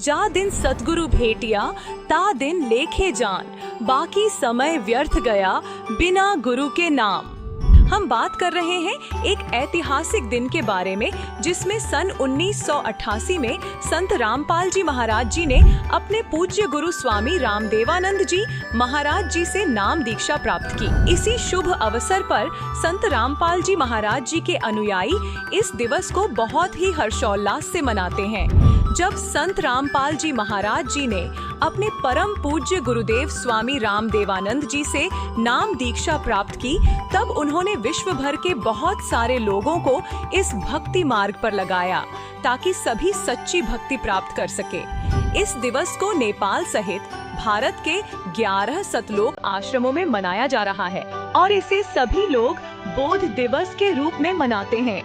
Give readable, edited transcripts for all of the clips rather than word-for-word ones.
जा दिन सतगुरु भेटिया ता दिन लेखे जान, बाकी समय व्यर्थ गया बिना गुरु के नाम। हम बात कर रहे हैं एक ऐतिहासिक दिन के बारे में, जिसमें सन 1988 में संत रामपाल जी महाराज जी ने अपने पूज्य गुरु स्वामी रामदेवानंद जी महाराज जी से नाम दीक्षा प्राप्त की। इसी शुभ अवसर पर संत रामपाल जी महाराज जी के अनुयायी इस दिवस को बहुत ही हर्षोल्लास से मनाते हैं। जब संत रामपाल जी महाराज जी ने अपने परम पूज्य गुरुदेव स्वामी रामदेवानंद जी से नाम दीक्षा प्राप्त की, तब उन्होंने विश्व भर के बहुत सारे लोगों को इस भक्ति मार्ग पर लगाया, ताकि सभी सच्ची भक्ति प्राप्त कर सके। इस दिवस को नेपाल सहित भारत के 11 सतलोक आश्रमों में मनाया जा रहा है और इसे सभी लोग बोध दिवस के रूप में मनाते हैं।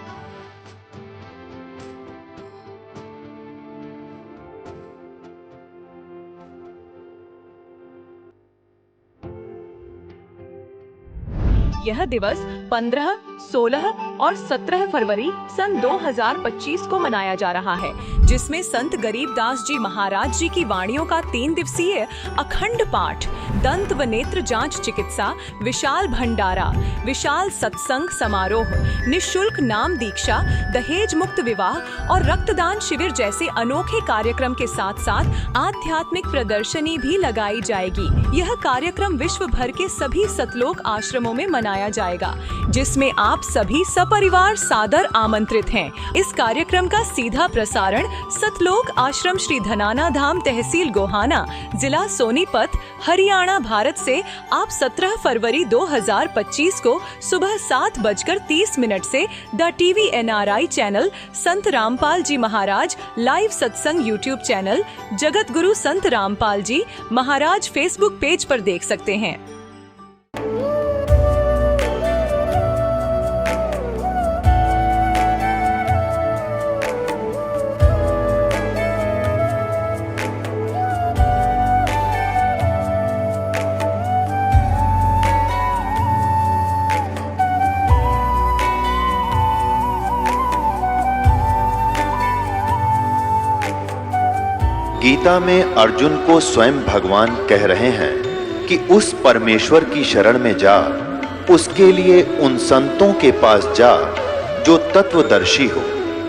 यह दिवस 15, 16 और 17 फरवरी सन 2025 को मनाया जा रहा है, जिसमें संत गरीबदास जी महाराज जी की वाणियों का 3 दिवसीय अखंड पाठ, दंत व नेत्र जांच चिकित्सा, विशाल भंडारा, विशाल सत्संग समारोह, निःशुल्क नाम दीक्षा, दहेज मुक्त विवाह और रक्तदान शिविर जैसे अनोखे कार्यक्रम के साथ साथ आध्यात्मिक प्रदर्शनी भी लगाई जाएगी। यह कार्यक्रम विश्व भर के सभी सतलोक आश्रमों में मनाया जाएगा, जिसमें आप सभी सपरिवार सादर आमंत्रित हैं। इस कार्यक्रम का सीधा प्रसारण सतलोक आश्रम श्री धनाना धाम, तहसील गोहाना, जिला सोनीपत, हरियाणा, भारत से आप 17 फरवरी 2025 को सुबह 7:30 से the TV NRI channel, Sant Rampal ji Maharaj live सत्संग यूट्यूब चैनल, जगत गुरु संत रामपाल जी महाराज फेसबुक पेज पर देख सकते हैं। गीता में अर्जुन को स्वयं भगवान कह रहे हैं कि उस परमेश्वर की शरण में जा, उसके लिए उन संतों के पास जा जो तत्वदर्शी हो।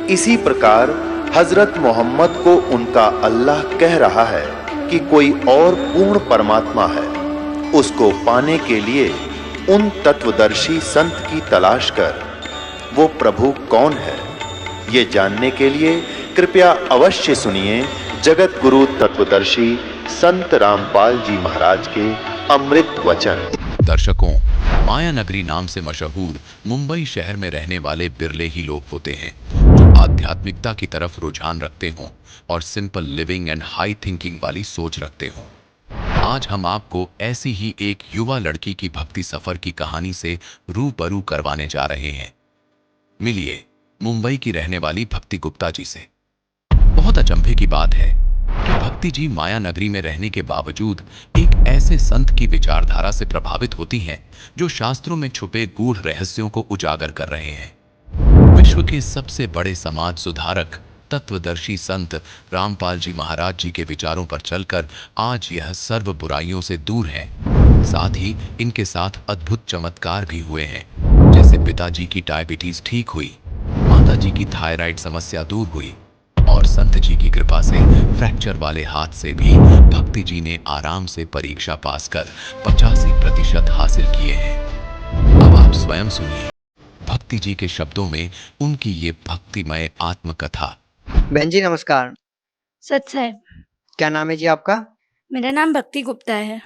इसी प्रकार हजरत मोहम्मद को उनका अल्लाह कह रहा है कि कोई और पूर्ण परमात्मा है, उसको पाने के लिए उन तत्वदर्शी संत की तलाश कर। वो प्रभु कौन है, ये जानने के लिए कृपया अवश्य सुनिए जगत गुरु तत्वदर्शी संत रामपाल जी महाराज के अमृत वचन। दर्शकों, माया नगरी नाम से मशहूर मुंबई शहर में रहने वाले बिरले ही लोग होते हैं जो आध्यात्मिकता की तरफ रुझान रखते हों और simple living and high thinking वाली सोच रखते हों। आज हम आपको ऐसी ही एक युवा लड़की की भक्ति सफर की कहानी से रूबरू करवाने जा रहे हैं। मिलिए मुंबई की रहने वाली भक्ति गुप्ता जी से। बहुत अचंभे की बात है कि भक्ति जी माया नगरी में रहने के बावजूद एक ऐसे संत की विचारधारा से प्रभावित होती हैं जो शास्त्रों में छुपे गूढ़ रहस्यों को उजागर कर रहे हैं। विश्व के सबसे बड़े समाज सुधारक तत्वदर्शी संत रामपाल जी महाराज जी के विचारों पर चलकर आज यह सर्व बुराइयों से दूर है। साथ ही इनके साथ अद्भुत चमत्कार भी हुए हैं, जैसे पिताजी की डायबिटीज ठीक हुई, माता जी की थायराइड समस्या दूर हुई और संत जी की कृपा से फ्रैक्चर वाले हाथ से भी भक्ति जी ने आराम से परीक्षा पास कर 85% हासिल किए हैं। अब आप स्वयं सुनिए भक्ति जी के शब्दों में उनकी ये भक्तिमय आत्मकथा। बहन जी नमस्कार। सच साहब। क्या नाम है जी आपका? मेरा नाम भक्ति गुप्ता है।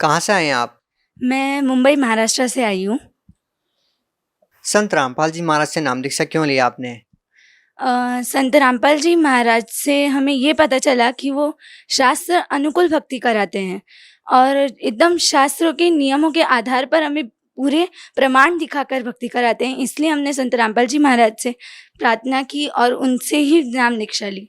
कहाँ से आए हैं आप? मैं मुंबई महाराष्ट्र से आई हूँ। संत रामपाल जी महाराज से नाम दीक्षा क्यों लिया आपने? संत रामपाल जी महाराज से हमें ये पता चला कि वो शास्त्र अनुकूल भक्ति कराते हैं और एकदम शास्त्रों के नियमों के आधार पर हमें पूरे प्रमाण दिखाकर भक्ति कराते हैं। इसलिए हमने संत रामपाल जी महाराज से प्रार्थना की और उनसे ही नाम दीक्षा ली।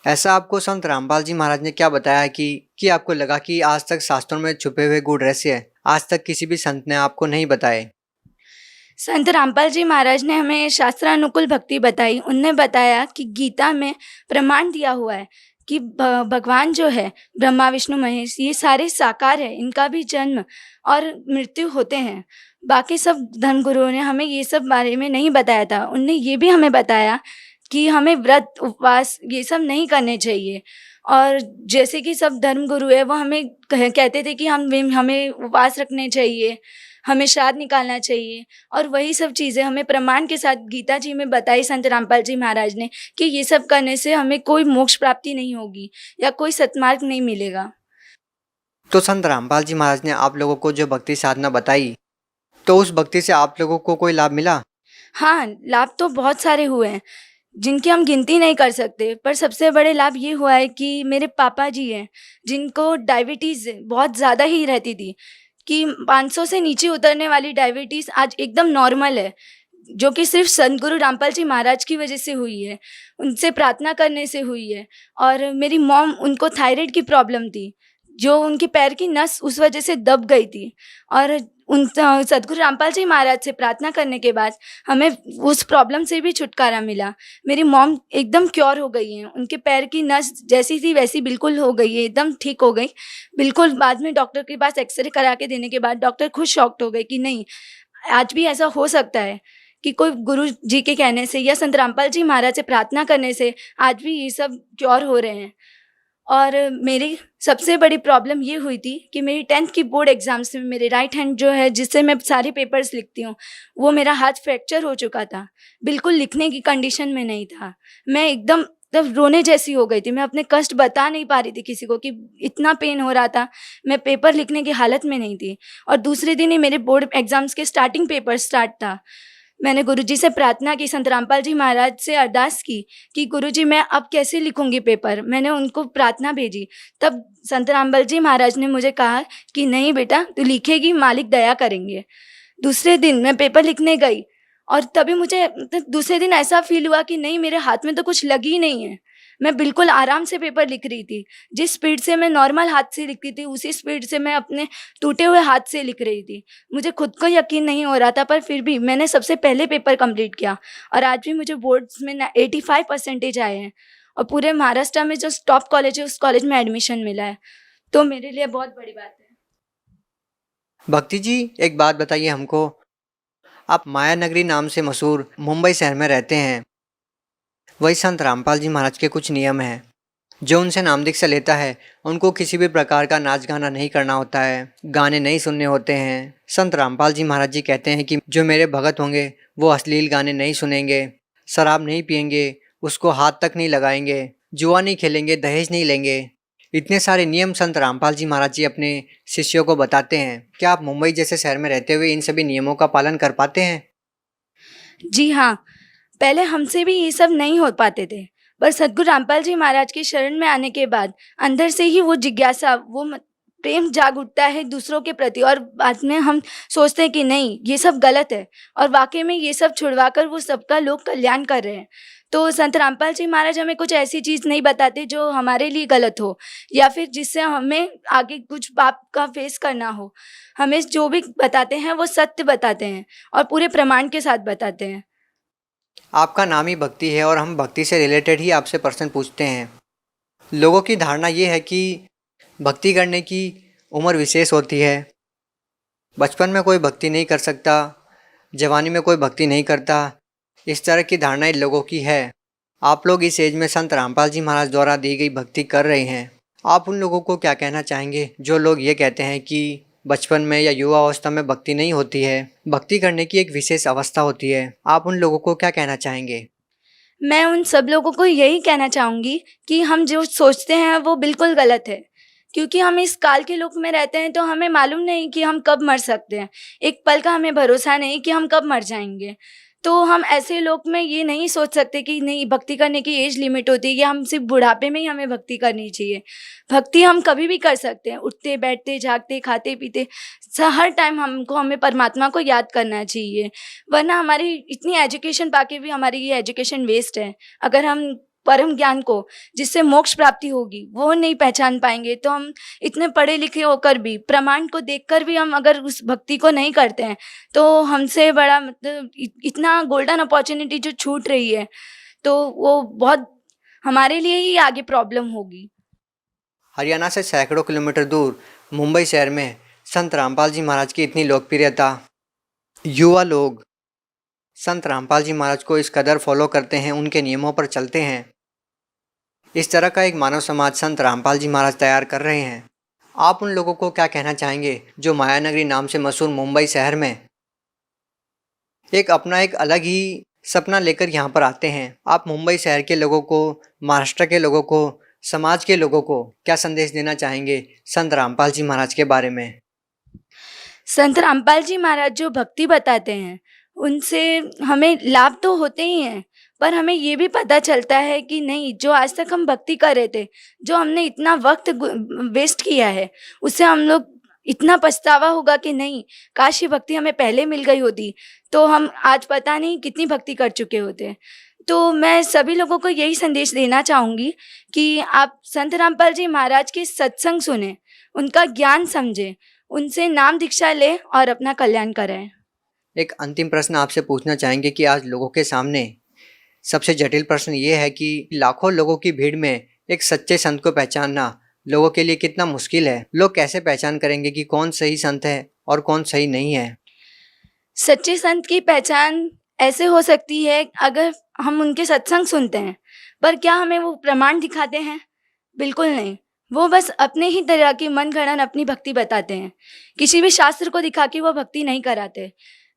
ऐसा आपको संत रामपाल जी महाराज ने क्या बताया कि आपको लगा कि आज तक शास्त्रों में छुपे हुए गूढ़ रहस्य आज तक किसी भी संत ने आपको नहीं बताए? संत रामपाल जी महाराज ने हमें शास्त्रानुकूल भक्ति बताई। उनने बताया कि गीता में प्रमाण दिया हुआ है कि भगवान जो है ब्रह्मा विष्णु महेश ये सारे साकार है, इनका भी जन्म और मृत्यु होते हैं। बाकी सब धर्मगुरुओं ने हमें ये सब बारे में नहीं बताया था। उनने ये भी हमें बताया कि हमें व्रत उपवास ये सब नहीं करने चाहिए। और जैसे कि सब धर्मगुरु है वो हमें कहते थे कि हमें उपवास रखने चाहिए, हमें श्राद्ध निकालना चाहिए, और वही सब चीज़ें हमें प्रमाण के साथ गीता जी में बताई संत रामपाल जी महाराज ने कि ये सब करने से हमें कोई मोक्ष प्राप्ति नहीं होगी या कोई सत्मार्ग नहीं मिलेगा। तो संत रामपाल जी महाराज ने आप लोगों को जो भक्ति साधना बताई, तो उस भक्ति से आप लोगों को कोई लाभ मिला? हाँ, लाभ तो बहुत सारे हुए हैं जिनकी हम गिनती नहीं कर सकते, पर सबसे बड़े लाभ ये हुआ है कि मेरे पापा जी हैं जिनको डायबिटीज़ बहुत ज़्यादा ही रहती थी, कि 500 से नीचे उतरने वाली डायबिटीज़ आज एकदम नॉर्मल है, जो कि सिर्फ संत गुरु रामपाल जी महाराज की वजह से हुई है, उनसे प्रार्थना करने से हुई है। और मेरी मॉम, उनको थायराइड की प्रॉब्लम थी, जो उनके पैर की नस उस वजह से दब गई थी, और उन सद्गुरु रामपाल जी महाराज से प्रार्थना करने के बाद हमें उस प्रॉब्लम से भी छुटकारा मिला। मेरी मॉम एकदम क्योर हो गई हैं, उनके पैर की नस जैसी थी वैसी बिल्कुल हो गई है, एकदम ठीक हो गई बिल्कुल। बाद में डॉक्टर के पास एक्सरे करा के देने के बाद डॉक्टर खुद शॉक्ड हो गए कि नहीं, आज भी ऐसा हो सकता है कि कोई गुरु जी के कहने से या संत रामपाल जी महाराज से प्रार्थना करने से आज भी ये सब क्योर हो रहे हैं। और मेरी सबसे बड़ी प्रॉब्लम ये हुई थी कि मेरी 10th की बोर्ड एग्ज़ाम्स में मेरे राइट हैंड जो है जिससे मैं सारे पेपर्स लिखती हूँ, वो मेरा हाथ फ्रैक्चर हो चुका था, बिल्कुल लिखने की कंडीशन में नहीं था। मैं एकदम तब रोने जैसी हो गई थी, मैं अपने कष्ट बता नहीं पा रही थी किसी को कि इतना पेन हो रहा था, मैं पेपर लिखने की हालत में नहीं थी। और दूसरे दिन ही मेरे बोर्ड एग्ज़ाम्स के स्टार्टिंग पेपर स्टार्ट था। मैंने गुरुजी से प्रार्थना की, संत रामपाल जी महाराज से अरदास की कि गुरुजी मैं अब कैसे लिखूंगी पेपर। मैंने उनको प्रार्थना भेजी, तब संत रामपाल जी महाराज ने मुझे कहा कि नहीं बेटा, तू लिखेगी, मालिक दया करेंगे। दूसरे दिन मैं पेपर लिखने गई और तभी मुझे दूसरे दिन ऐसा फील हुआ कि नहीं, मेरे हाथ में तो कुछ लगी ही नहीं है। मैं बिल्कुल आराम से पेपर लिख रही थी, जिस स्पीड से मैं नॉर्मल हाथ से लिखती थी उसी स्पीड से मैं अपने टूटे हुए हाथ से लिख रही थी। मुझे खुद को यकीन नहीं हो रहा था, पर फिर भी मैंने सबसे पहले पेपर कंप्लीट किया और आज भी मुझे बोर्ड्स में 85% आए हैं और पूरे महाराष्ट्र में जो टॉप कॉलेज है उस कॉलेज में एडमिशन मिला है, तो मेरे लिए बहुत बड़ी बात है। भक्ति जी, एक बात बताइए हमको, आप माया नगरी नाम से मशहूर मुंबई शहर में रहते हैं। वही संत रामपाल जी महाराज के कुछ नियम हैं, जो उनसे नाम दीक्षा लेता है उनको किसी भी प्रकार का नाच गाना नहीं करना होता है, गाने नहीं सुनने होते हैं। संत रामपाल जी महाराज जी कहते हैं कि जो मेरे भगत होंगे वो अश्लील गाने नहीं सुनेंगे, शराब नहीं पिएंगे, उसको हाथ तक नहीं लगाएंगे, जुआ नहीं खेलेंगे, दहेज नहीं लेंगे। इतने सारे नियम संत रामपाल जी महाराज जी अपने शिष्यों को बताते हैं। क्या आप मुंबई जैसे शहर में रहते हुए इन सभी नियमों का पालन कर पाते हैं? जी हाँ, पहले हमसे भी ये सब नहीं हो पाते थे, पर सद्गुरु रामपाल जी महाराज के शरण में आने के बाद अंदर से ही वो जिज्ञासा, वो प्रेम जाग उठता है दूसरों के प्रति, और बाद में हम सोचते हैं कि नहीं, ये सब गलत है, और वाकई में ये सब छुड़वाकर वो सबका लोक कल्याण कर रहे हैं। तो संत रामपाल जी महाराज हमें कुछ ऐसी चीज़ नहीं बताते जो हमारे लिए गलत हो या फिर जिससे हमें आगे कुछ पाप का फेस करना हो। हमें जो भी बताते हैं वो सत्य बताते हैं और पूरे प्रमाण के साथ बताते हैं। आपका नाम ही भक्ति है और हम भक्ति से रिलेटेड ही आपसे प्रश्न पूछते हैं। लोगों की धारणा ये है कि भक्ति करने की उम्र विशेष होती है, बचपन में कोई भक्ति नहीं कर सकता, जवानी में कोई भक्ति नहीं करता, इस तरह की धारणा इन लोगों की है। आप लोग इस एज में संत रामपाल जी महाराज द्वारा दी गई भक्ति कर रहे हैं, आप उन लोगों को क्या कहना चाहेंगे जो लोग ये कहते हैं कि बचपन में या युवा अवस्था में भक्ति नहीं होती है, भक्ति करने की एक विशेष अवस्था होती है? आप उन लोगों को क्या कहना चाहेंगे? मैं उन सब लोगों को यही कहना चाहूँगी कि हम जो सोचते हैं वो बिल्कुल गलत है, क्योंकि हम इस काल के लोक में रहते हैं तो हमें मालूम नहीं कि हम कब मर सकते हैं। एक पल का हमें भरोसा नहीं कि हम कब मर जाएंगे। तो हम ऐसे लोक में ये नहीं सोच सकते कि नहीं, भक्ति करने की एज लिमिट होती है या हम सिर्फ बुढ़ापे में ही हमें भक्ति करनी चाहिए। भक्ति हम कभी भी कर सकते हैं, उठते बैठते जागते खाते पीते, हर टाइम हमें परमात्मा को याद करना चाहिए, वरना हमारी इतनी एजुकेशन पाके भी हमारी ये एजुकेशन वेस्ट है। अगर हम परम ज्ञान को, जिससे मोक्ष प्राप्ति होगी, वो नहीं पहचान पाएंगे, तो हम इतने पढ़े लिखे होकर भी, प्रमाण को देखकर भी हम अगर उस भक्ति को नहीं करते हैं, तो हमसे बड़ा मतलब इतना गोल्डन अपॉर्चुनिटी जो छूट रही है, तो वो बहुत हमारे लिए ही आगे प्रॉब्लम होगी। हरियाणा से सैकड़ों किलोमीटर दूर मुंबई शहर में संत रामपाल जी महाराज की इतनी लोकप्रियता, युवा लोग संत रामपाल जी महाराज को इस कदर फॉलो करते हैं, उनके नियमों पर चलते हैं। इस तरह का एक मानव समाज संत रामपाल जी महाराज तैयार कर रहे हैं। आप उन लोगों को क्या कहना चाहेंगे जो मायानगरी नाम से मशहूर मुंबई शहर में एक अपना एक अलग ही सपना लेकर यहाँ पर आते हैं? आप मुंबई शहर के लोगों को, महाराष्ट्र के लोगों को, समाज के लोगों को क्या संदेश देना चाहेंगे संत रामपाल जी महाराज के बारे में? संत रामपाल जी महाराज जो भक्ति बताते हैं, उनसे हमें लाभ तो होते ही हैं, पर हमें ये भी पता चलता है कि नहीं, जो आज तक हम भक्ति कर रहे थे, जो हमने इतना वक्त वेस्ट किया है, उससे हम लोग इतना पछतावा होगा कि नहीं, काश ये भक्ति हमें पहले मिल गई होती तो हम आज पता नहीं कितनी भक्ति कर चुके होते। तो मैं सभी लोगों को यही संदेश देना चाहूँगी कि आप संत रामपाल जी महाराज के सत्संग सुने, उनका ज्ञान समझें, उनसे नाम दीक्षा लें और अपना कल्याण करें। एक अंतिम प्रश्न आपसे पूछना चाहेंगे कि आज लोगों के सामने सबसे जटिल प्रश्न ये है कि लाखों लोगों की भीड़ में एक सच्चे संत को पहचानना लोगों के लिए कितना मुश्किल है। लोग कैसे पहचान करेंगे कि कौन सही संत है और कौन सही नहीं है? सच्चे संत की पहचान ऐसे हो सकती है अगर हम उनके सत्संग सुनते हैं, पर क्या हमें वो प्रमाण दिखाते हैं? बिल्कुल नहीं। वो बस अपने ही तरह की मन गढ़ंत अपनी भक्ति बताते हैं, किसी भी शास्त्र को दिखा के वो भक्ति नहीं कराते,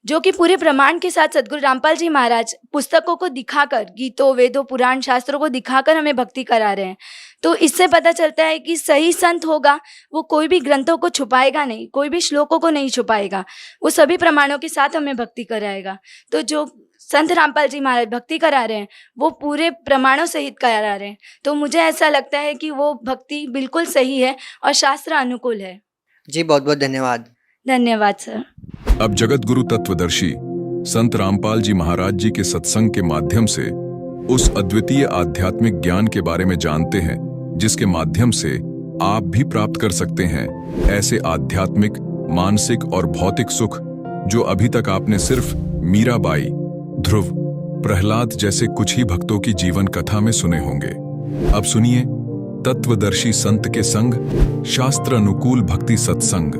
जो कि पूरे प्रमाण के साथ सद्गुरु रामपाल जी महाराज पुस्तकों को दिखाकर, गीतों, वेदों, पुराण, शास्त्रों को दिखाकर हमें भक्ति करा रहे हैं। तो इससे पता चलता है कि सही संत होगा वो कोई भी ग्रंथों को छुपाएगा नहीं, कोई भी श्लोकों को नहीं छुपाएगा, वो सभी प्रमाणों के साथ हमें भक्ति कराएगा। तो जो संत रामपाल जी महाराज भक्ति करा रहे हैं वो पूरे प्रमाणों सहित करा रहे हैं, तो मुझे ऐसा लगता है कि वो भक्ति बिल्कुल सही है और शास्त्र अनुकूल है। जी बहुत बहुत धन्यवाद। धन्यवाद सर। अब जगत गुरु तत्वदर्शी संत रामपाल जी महाराज जी के सत्संग के माध्यम से उस अद्वितीय आध्यात्मिक ज्ञान के बारे में जानते हैं, जिसके माध्यम से आप भी प्राप्त कर सकते हैं ऐसे आध्यात्मिक, मानसिक और भौतिक सुख जो अभी तक आपने सिर्फ मीराबाई, ध्रुव, प्रहलाद जैसे कुछ ही भक्तों की जीवन कथा में सुने होंगे। अब सुनिए तत्वदर्शी संत के संग शास्त्र अनुकूल भक्ति सत्संग,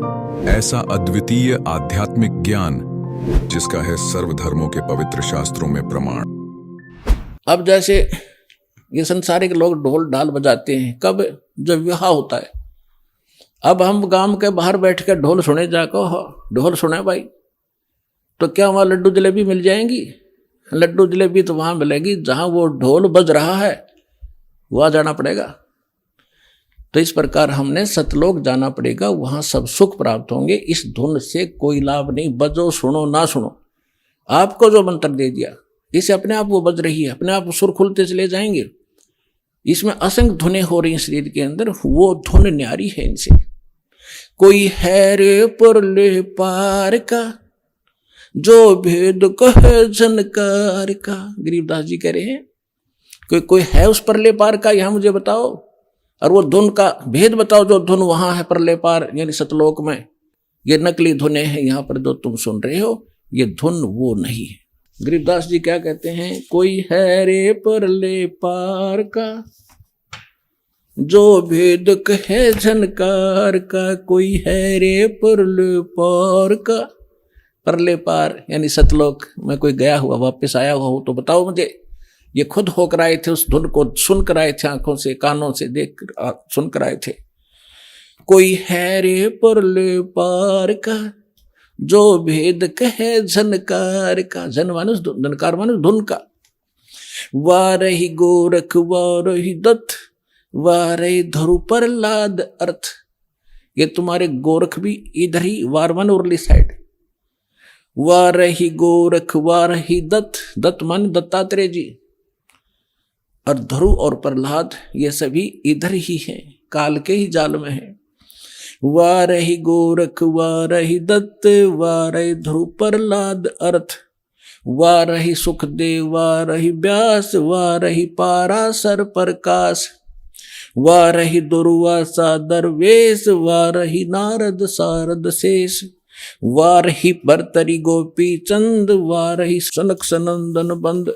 ऐसा अद्वितीय आध्यात्मिक ज्ञान जिसका है सर्वधर्मों के पवित्र शास्त्रों में प्रमाण। अब जैसे ये संसारिक लोग ढोल ढाल बजाते हैं, कब? जब विवाह होता है। अब हम गांव के बाहर बैठ कर ढोल सुने जाकर, ढोल सुने भाई, तो क्या वहाँ लड्डू जलेबी मिल जाएंगी? लड्डू जलेबी तो वहाँ मिलेगी जहाँ वो ढोल बज रहा है, वहाँ जाना पड़ेगा। तो इस प्रकार हमने सतलोक जाना पड़ेगा, वहाँ सब सुख प्राप्त होंगे। इस धुन से कोई लाभ नहीं, बजो सुनो ना सुनो। आपको जो मंत्र दे दिया इसे अपने आप वो बज रही है, अपने आप सुर खुलते चले जाएंगे। इसमें असंख्य धुनें हो रही हैं शरीर के अंदर, वो धुन न्यारी है इनसे। कोई है रे परले पार का, जो भेद कहे जनकार का, गरीबदास जी कह रहे हैं। कोई है उस परले पार का, यहां मुझे बताओ, और वो धुन का भेद बताओ, जो धुन वहां है परले पार यानी सतलोक में। ये नकली धुनें हैं, यहां पर जो तुम सुन रहे हो ये धुन वो नहीं है। गरीबदास जी क्या कहते हैं? कोई है रे परले पार का, जो भेद कहे झनकार का, कोई है रे परले पार का। परले पार यानी सतलोक में कोई गया हुआ वापस आया हुआ हो तो बताओ मुझे। ये खुद होकर आए थे, उस धुन को सुन कर आए थे, आंखों से कानों से देख सुन कर आए थे। कोई है रे परले पार का, जो भेद कहे झनकार का। झन मानुष, झनकार मानुष धुन का। वारही गोरख वारही दत्त, वारही धरु प्रहलाद अर्थ। ये तुम्हारे गोरख भी इधर ही, वारवन उर्ली साइड। वारही गोरख वारही दत्त, दत्त मान दत्तात्रेय जी, और ध्रुव और प्रहलाद ये सभी इधर ही हैं, काल के ही जाल में हैं। वारही गोरख वारही दत्त, वारही ध्रुव प्रहलाद अर्थ। वाह रही सुखदेव वाह रही व्यास वाह रही पाराशर प्रकाश वाह रही दुर्वासा दरवेश वाह रही नारद सारद शेष वाह रही भर्तरी गोपी चंद वाह रही सनक सनंदन बंद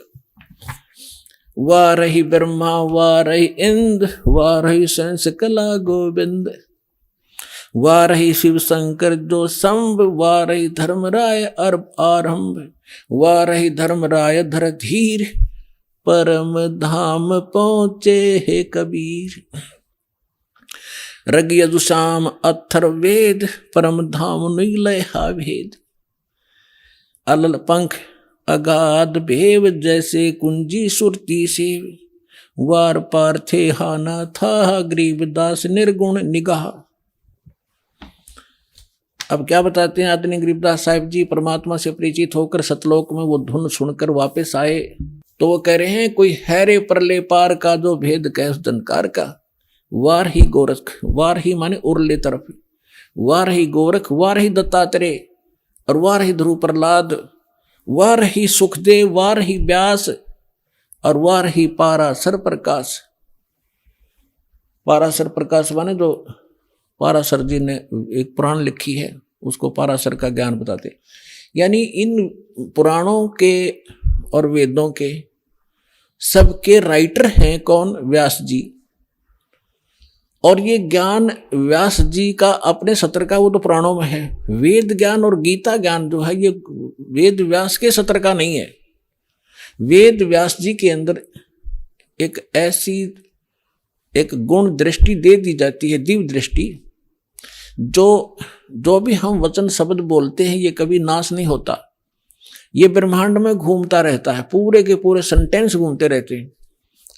वाह रही ब्रह्मा वाह रही इंद्र वाह रही संस कला गोविंद वाह रही शिव शंकर जो संभ वाह रही धर्मराय आरंभ वाह रही धर्मराय धर धीर परम धाम पहुँचे हे कबीर रग यजुषाम अथर वेद परम धाम नीलय हा भेद अलल पंख अगाध भेव जैसे कुंजी सुरती से वार पार थे हाना था गरीबदास निर्गुण निगाह। अब क्या बताते हैं आदरणीय गरीबदास साहिब जी, परमात्मा से परिचित होकर सतलोक में वो धुन सुनकर वापस आए तो वो कह रहे हैं कोई हैरे परले पार का जो भेद कह उस जनकार का। वार ही गोरख, वार ही माने उरले तरफ, वार ही गोरख वार ही दत्तात्रेय और वार ही ध्रुव प्रहलाद वार ही सुखदेव वार ही व्यास और वार ही पाराशर प्रकाश। पाराशर प्रकाश माने जो पाराशर जी ने एक पुराण लिखी है उसको पाराशर का ज्ञान बताते, यानी इन पुराणों के और वेदों के सबके राइटर हैं कौन? व्यास जी। और ये ज्ञान व्यास जी का अपने सत्र का वो तो पुराणों में है। वेद ज्ञान और गीता ज्ञान जो है ये वेद व्यास के सत्र का नहीं है। वेद व्यास जी के अंदर एक ऐसी एक गुण दृष्टि दे दी जाती है, दिव्य दृष्टि, जो भी हम वचन शब्द बोलते हैं ये कभी नाश नहीं होता, ये ब्रह्मांड में घूमता रहता है, पूरे के पूरे सेंटेंस घूमते रहते हैं।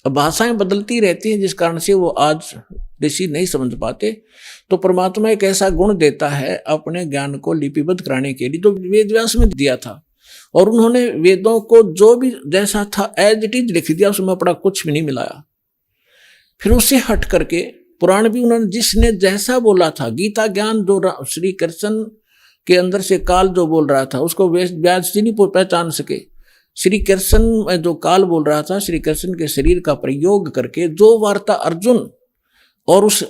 अब भाषाएं बदलती रहती हैं जिस कारण से वो आज ऋषि नहीं समझ पाते, तो परमात्मा एक ऐसा गुण देता है अपने ज्ञान को लिपिबद्ध कराने के लिए जो वेद व्यास में दिया था, और उन्होंने वेदों को जो भी जैसा था एज इट इज लिख दिया, उसमें अपना कुछ भी नहीं मिलाया। फिर उससे हट करके पुराण भी उन्होंने जिसने जैसा बोला था, गीता ज्ञान जो श्री कृष्ण के अंदर से काल जो बोल रहा था उसको व्यास जी नहीं पहचान सके। श्री कृष्ण में जो काल बोल रहा था, श्री कृष्ण के शरीर का प्रयोग करके जो वार्ता अर्जुन और उस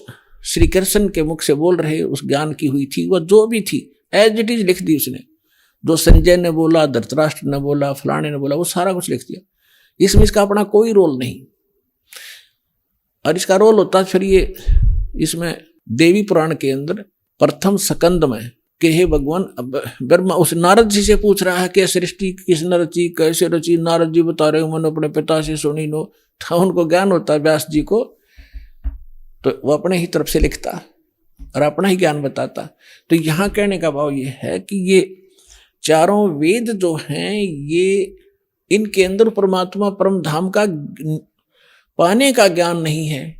श्री कृष्ण के मुख से बोल रहे उस ज्ञान की हुई थी, वह जो भी थी एज इट इज लिख दी उसने। जो संजय ने बोला, धृतराष्ट्र ने बोला, फलाने ने बोला, वो सारा कुछ लिख दिया। इसमें इसका अपना कोई रोल नहीं। और इसका रोल होता फिर ये इसमें देवी पुराण के अंदर प्रथम स्कंद में कि हे भगवान, ब्रह्मा उस नारद जी से पूछ रहा है कि सृष्टि किसने रची, कैसे रची। नारद जी बता रहे हो मैंने अपने पिता से सुनी नो। था उनको ज्ञान होता है व्यास जी को, तो वो अपने ही तरफ से लिखता और अपना ही ज्ञान बताता। तो यहाँ कहने का भाव ये है कि ये चारों वेद जो हैं ये इनके अंदर परमात्मा परम धाम का पाने का ज्ञान नहीं है,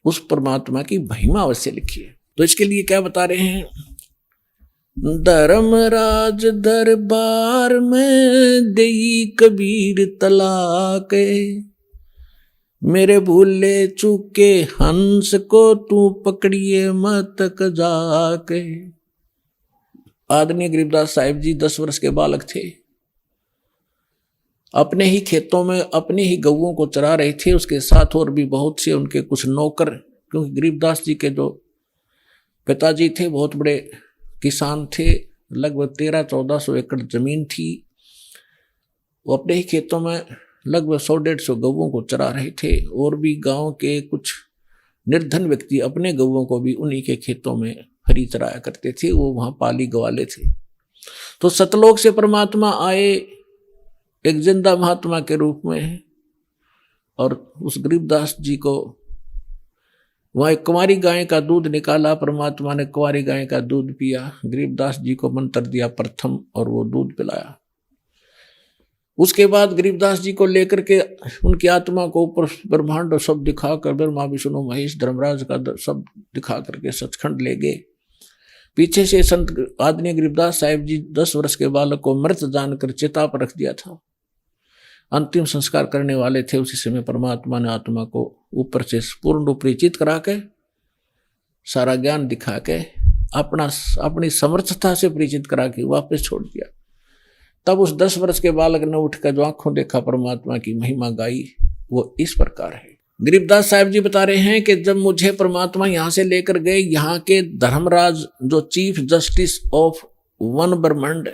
उस परमात्मा की महिमा अवश्य लिखी है। तो इसके लिए क्या बता रहे हैं? धर्मराज दरबार में देई कबीर तलाक, मेरे भूले चूके हंस को तू पकड़िए मत जाके। आदरणीय गरीबदास साहिब जी 10 वर्ष के बालक थे, अपने ही खेतों में अपने ही गऊओं को चरा रहे थे, उसके साथ और भी बहुत से उनके कुछ नौकर, क्योंकि गरीबदास जी के जो पिताजी थे बहुत बड़े किसान थे, लगभग 1300-1400 एकड़ जमीन थी। वो अपने ही खेतों में लगभग 100-150 गऊओं को चरा रहे थे, और भी गांव के कुछ निर्धन व्यक्ति अपने गऊओं को भी उन्हीं के खेतों में हरी चराया करते थे, वो वहां पाली गवाले थे। तो सतलोक से परमात्मा आए एक जिंदा महात्मा के रूप में, और उस गरीबदास जी को वहाँ एक कुंवारी गाय का दूध निकाला, परमात्मा ने कुंवारी गाय का दूध पिया, गरीबदास जी को मंत्र दिया प्रथम और वो दूध पिलाया। उसके बाद गरीबदास जी को लेकर के उनकी आत्मा को ऊपर ब्रह्मांड सब दिखाकर, ब्रह्मा विष्णु महेश धर्मराज का सब दिखा करके सचखंड ले गए। पीछे से संत आदरणीय गरीबदास साहिब जी 10 वर्ष के बालक को मृत जानकर चिता पर रख दिया था, अंतिम संस्कार करने वाले थे। उसी समय परमात्मा ने आत्मा को ऊपर से पूर्ण रूप परिचित करा के, सारा ज्ञान दिखा के, अपनी समर्थता से परिचित करा के वापस छोड़ दिया। तब उस 10 वर्ष के बालक ने उठकर जो आंखों देखा परमात्मा की महिमा गाई, वो इस प्रकार है। गरीबदास साहब जी बता रहे हैं कि जब मुझे परमात्मा यहां से लेकर गए, यहाँ के धर्मराज जो चीफ जस्टिस ऑफ वन ब्रह्मांड,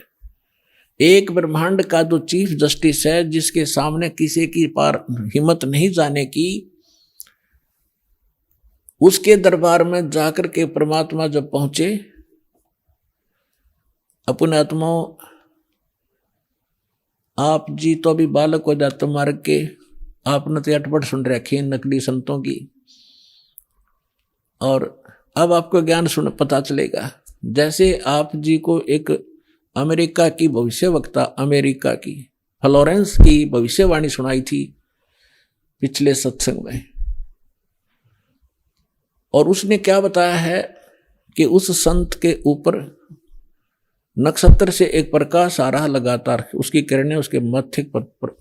एक ब्रह्मांड का जो चीफ जस्टिस है, जिसके सामने किसी की पार हिम्मत नहीं जाने की, उसके दरबार में जाकर के परमात्मा जब पहुंचे, अपने आत्माओं आप जी तो अभी बालक हो जाते मार्ग के, आपने तो अटपट सुन रखी है नकली संतों की, और अब आपको ज्ञान सुन पता चलेगा। जैसे आप जी को एक अमेरिका की भविष्यवक्ता, अमेरिका की फ्लोरेंस की भविष्यवाणी सुनाई थी पिछले सत्संग में, और उसने क्या बताया है कि उस संत के ऊपर नक्षत्र से एक प्रकाश आ रहा लगातार, उसकी किरणें उसके मस्तिष्क पर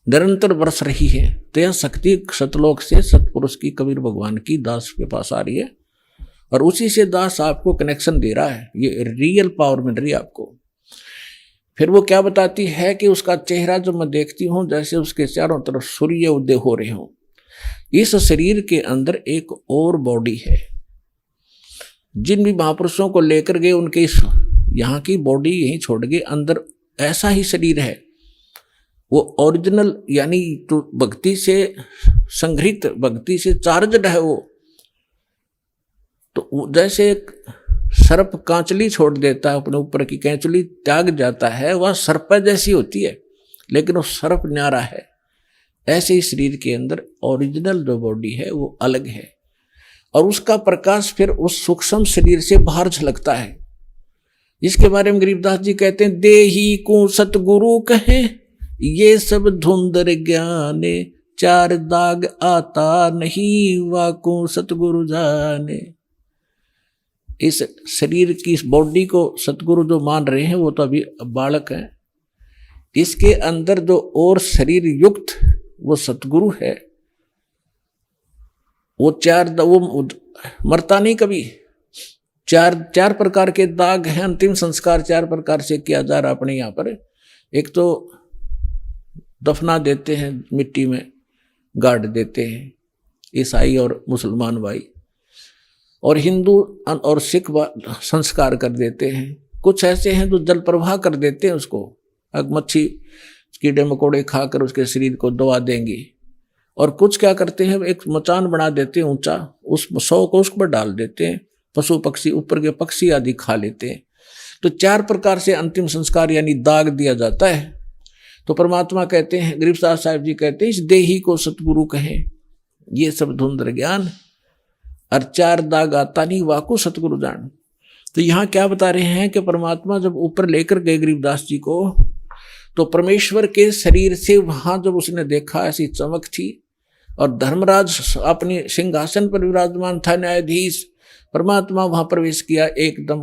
निरंतर बरस रही है। तो यह शक्ति सतलोक से सतपुरुष की, कबीर भगवान की दास के पास आ रही है, और उसी से दास आपको कनेक्शन दे रहा है, ये रियल पावर मिल रही है आपको। फिर वो क्या बताती है कि उसका चेहरा जब मैं देखती हूँ जैसे उसके चारों तरफ सूर्य उदय हो रहे हों। इस शरीर के अंदर एक और बॉडी है। जिन भी महापुरुषों को लेकर गए उनके इस यहाँ की बॉडी यहीं छोड़ गए, अंदर ऐसा ही शरीर है, वो ओरिजिनल यानी तो भक्ति से संग्रहित, भक्ति से चार्जड है वो। तो जैसे एक सर्प कांचली छोड़ देता है, अपने ऊपर की कैंचली त्याग जाता है, वह सर्प जैसी होती है, लेकिन वो सर्प न्यारा है। ऐसे ही शरीर के अंदर ओरिजिनल जो बॉडी है वो अलग है, और उसका प्रकाश फिर उस सूक्ष्म शरीर से बाहर झलकता है। इसके बारे में गरीबदास जी कहते हैं, देही को सतगुरु कहे ये सब धुंधर ज्ञाने, चार दाग आता नहीं वाको सतगुरु जाने। इस शरीर की, इस बॉडी को सतगुरु जो मान रहे हैं वो तो अभी बालक है, इसके अंदर जो और शरीर युक्त वो सतगुरु है, वो वो मरता नहीं कभी। चार प्रकार के दाग हैं, अंतिम संस्कार 4 प्रकार से किया जा रहा अपने यहाँ पर। एक तो दफना देते हैं, मिट्टी में गाड़ देते हैं ईसाई और मुसलमान भाई, और हिंदू और सिख संस्कार कर देते हैं। कुछ ऐसे हैं जो जल प्रवाह कर देते हैं उसको, मच्छी कीड़े मकोड़े खाकर उसके शरीर को दबा देंगे। और कुछ क्या करते हैं, एक मचान बना देते हैं ऊंचा, उस 100 को उस पर डाल देते हैं, पशु पक्षी ऊपर के पक्षी आदि खा लेते हैं। तो 4 प्रकार से अंतिम संस्कार यानी दाग दिया जाता है। तो परमात्मा कहते हैं, गरीबदास साहब जी कहते हैं, इस देही को सतगुरु कहें ये सब धुंधर ज्ञान, और 4 दाग आता नहीं वाकु सतगुरु जान। तो यहाँ क्या बता रहे हैं कि परमात्मा जब ऊपर लेकर गए गरीबदास जी को, तो परमेश्वर के शरीर से वहां जब उसने देखा ऐसी चमक थी, और धर्मराज अपने सिंहासन पर विराजमान था, न्यायाधीश। परमात्मा वहां प्रवेश किया, एकदम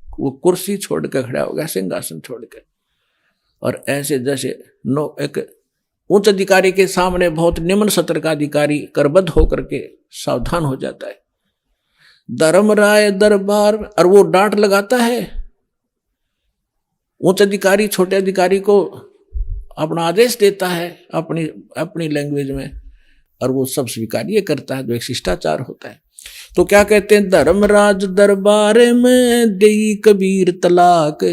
वो कुर्सी छोड़कर खड़ा हो गया, सिंहासन छोड़कर, और ऐसे जैसे एक उच्च अधिकारी के सामने बहुत निम्न सत्र का अधिकारी करबद्ध होकर के सावधान हो जाता है। धर्मराय दरबार, और वो डांट लगाता है उच्च अधिकारी छोटे अधिकारी को, अपना आदेश देता है अपनी लैंग्वेज में, और वो सब स्वीकार्य करता है, जो एक शिष्टाचार होता है। तो क्या कहते हैं, धर्मराज दरबार में देई कबीर तलाक,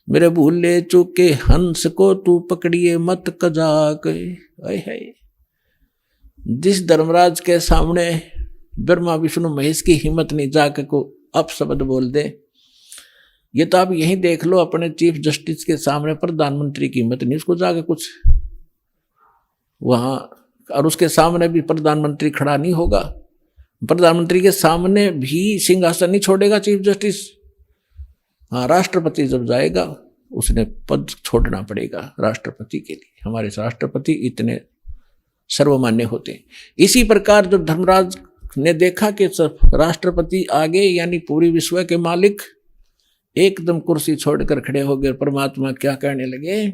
मेरे भूले चूके हंस को तू पकड़िए मत कजाक। है जिस धर्मराज के सामने ब्रह्मा विष्णु महेश की हिम्मत नहीं जाके को अपशब्द बोल दे, ये तो आप यही देख लो, अपने चीफ जस्टिस के सामने प्रधानमंत्री की हिम्मत नहीं, उसको जाके कुछ वहां, और उसके सामने भी प्रधानमंत्री खड़ा नहीं होगा, प्रधानमंत्री के सामने भी सिंहासन नहीं छोड़ेगा चीफ जस्टिस। हाँ, राष्ट्रपति जब जाएगा उसने पद छोड़ना पड़ेगा राष्ट्रपति के लिए, हमारे राष्ट्रपति इतने सर्वमान्य होते हैं। इसी प्रकार जब धर्मराज ने देखा कि राष्ट्रपति आगे यानी पूरी विश्व के मालिक एकदम कुर्सी छोड़कर खड़े हो गए, परमात्मा क्या कहने लगे,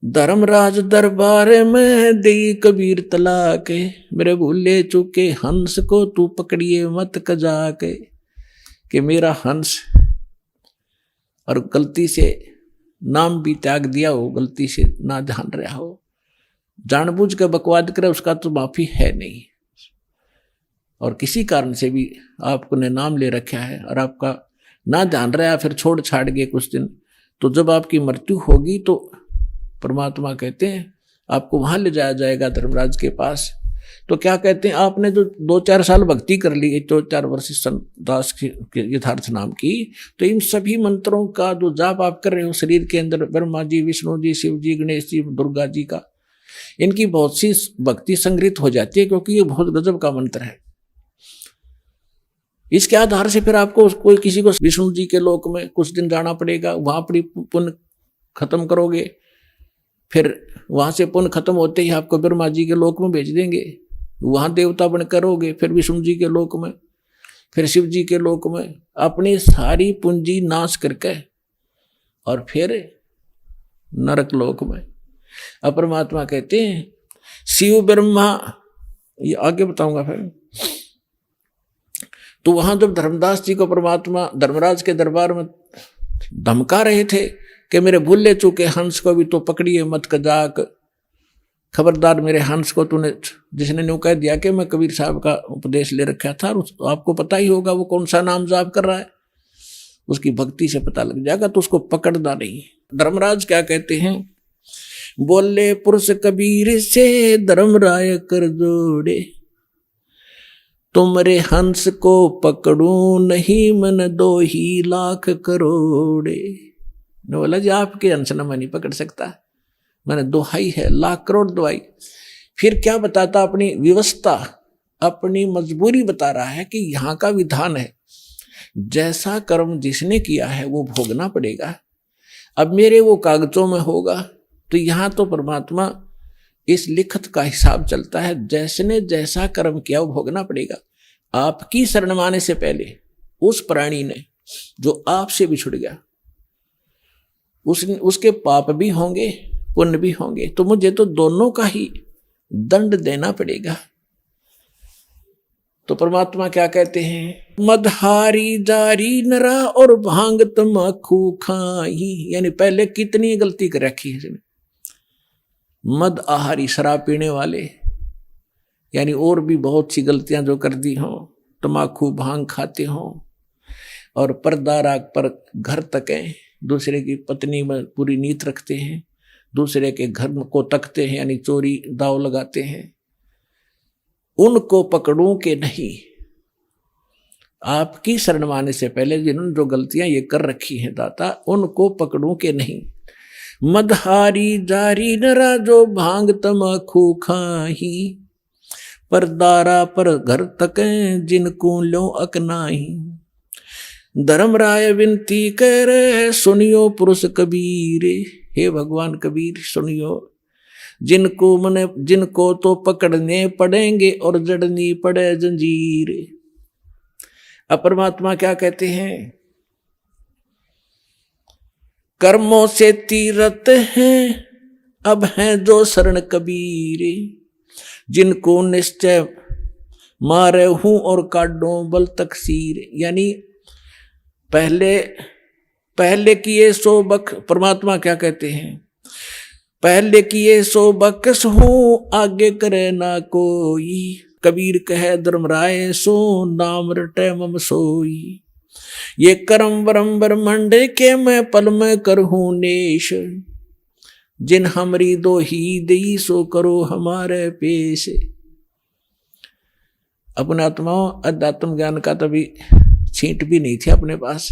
धर्मराज दरबार में देई कबीर तलाक, मेरे भूले चूके हंस को तू पकड़िए मत कजाके। कि मेरा हंस और गलती से नाम भी त्याग दिया हो, गलती से ना ध्यान रहा हो, जानबूझ के बकवाद करे, उसका तो माफी है नहीं। और किसी कारण से भी आपको ने नाम ले रखा है और आपका ना ध्यान रहा, फिर छोड़ छाड़ गए कुछ दिन, तो जब आपकी मृत्यु होगी तो परमात्मा कहते हैं आपको वहां ले जाया जाएगा धर्मराज के पास। तो क्या कहते हैं, आपने जो 2-4 साल भक्ति कर ली, 2-4 वर्ष संत दास के यथार्थ नाम की, तो इन सभी मंत्रों का जो जाप आप कर रहे हो शरीर के अंदर, ब्रह्मा जी, विष्णु जी, शिव जी, गणेश जी, दुर्गा जी का, इनकी बहुत सी भक्ति संग्रहित हो जाती है, क्योंकि ये बहुत गजब का मंत्र है। इसके आधार से फिर आपको कोई किसी को विष्णु जी के लोक में कुछ दिन जाना पड़ेगा, वहां अपनी पुण्य खत्म करोगे, फिर वहां से पुण्य खत्म होते ही आपको ब्रह्मा जी के लोक में भेज देंगे, वहां देवता बन करोगे, फिर विष्णु जी के लोक में, फिर शिव जी के लोक में, अपनी सारी पूंजी नाश करके और फिर नरक लोक में। अब परमात्मा कहते हैं शिव ब्रह्मा, ये आगे बताऊंगा फिर। तो वहां जब धर्मदास जी को परमात्मा धर्मराज के दरबार में धमका रहे थे कि मेरे भूले चूके हंस को भी तो पकड़िए मत कजाक, खबरदार मेरे हंस को तूने, जिसने न्यू कह दिया कि मैं कबीर साहब का उपदेश ले रखा था, आपको पता ही होगा वो कौन सा नाम जाप कर रहा है, उसकी भक्ति से पता लग जाएगा, तो उसको पकड़ना नहीं। धर्मराज क्या कहते हैं, बोले पुरुष कबीर से धर्मराय कर जोड़े, तुमरे हंस को पकड़ूं नहीं मन 2 लाख करोड़े। ने बोला जी आपके हंस न मैं नहीं पकड़ सकता, मैंने दोहाई है, लाख करोड़ दोहाई। फिर क्या बताता, अपनी व्यवस्था, अपनी मजबूरी बता रहा है कि यहाँ का विधान है, जैसा कर्म जिसने किया है वो भोगना पड़ेगा। अब मेरे वो कागजों में होगा, तो यहाँ तो परमात्मा इस लिखत का हिसाब चलता है, जैसने जैसा कर्म किया वो भोगना पड़ेगा। आपकी शरण माने से पहले उस प्राणी ने जो आपसे बिछुड़ गया, उसके पाप भी होंगे पुण्य भी होंगे, तो मुझे तो दोनों का ही दंड देना पड़ेगा। तो परमात्मा क्या कहते हैं, मदहारी जारी नरा और भांग तमाकू खाई, यानी पहले कितनी गलती कर रखी है इसने। मद आहारी शराब पीने वाले, यानी और भी बहुत सी गलतियां जो कर दी हों, तमाकू भांग खाते हों, और पर्दा राग पर घर तकें, दूसरे की पत्नी में पूरी नीयत रखते हैं, दूसरे के घर को तकते हैं, यानी चोरी दाव लगाते हैं, उनको पकड़ूं के नहीं। आपकी शरण माने से पहले जिन्होंने जो गलतियां ये कर रखी हैं दाता, उनको पकड़ूं के नहीं। मदहारी जारी नरा जो भांग तमाकू खाही, परदारा पर घर तकें जिनको लो अकनाही। धर्मराय विनती करे सुनियो पुरुष कबीरे, हे भगवान कबीर सुनियो, जिनको तो पकड़ने पड़ेंगे और जड़नी पड़े जंजीर। अब परमात्मा क्या कहते हैं, कर्मों से तीरथ हैं अब हैं जो शरण कबीरे, जिनको निश्चय मारे हूं और काटो बल तकसीर। यानी पहले किए सो बक, परमात्मा क्या कहते हैं, पहले किए सो बकस हूं आगे करे ना कोई, कबीर कहे धर्मराय सो नाम रटे मम सोई। ये कर्म ब्रह्म ब्रह्मंड के मैं पल में करहूं नेश, जिन हमरी दो ही दई सो करो हमारे पेश। अपने आत्माओं अध्यात्म ज्ञान का तभी छींट भी नहीं थी अपने पास।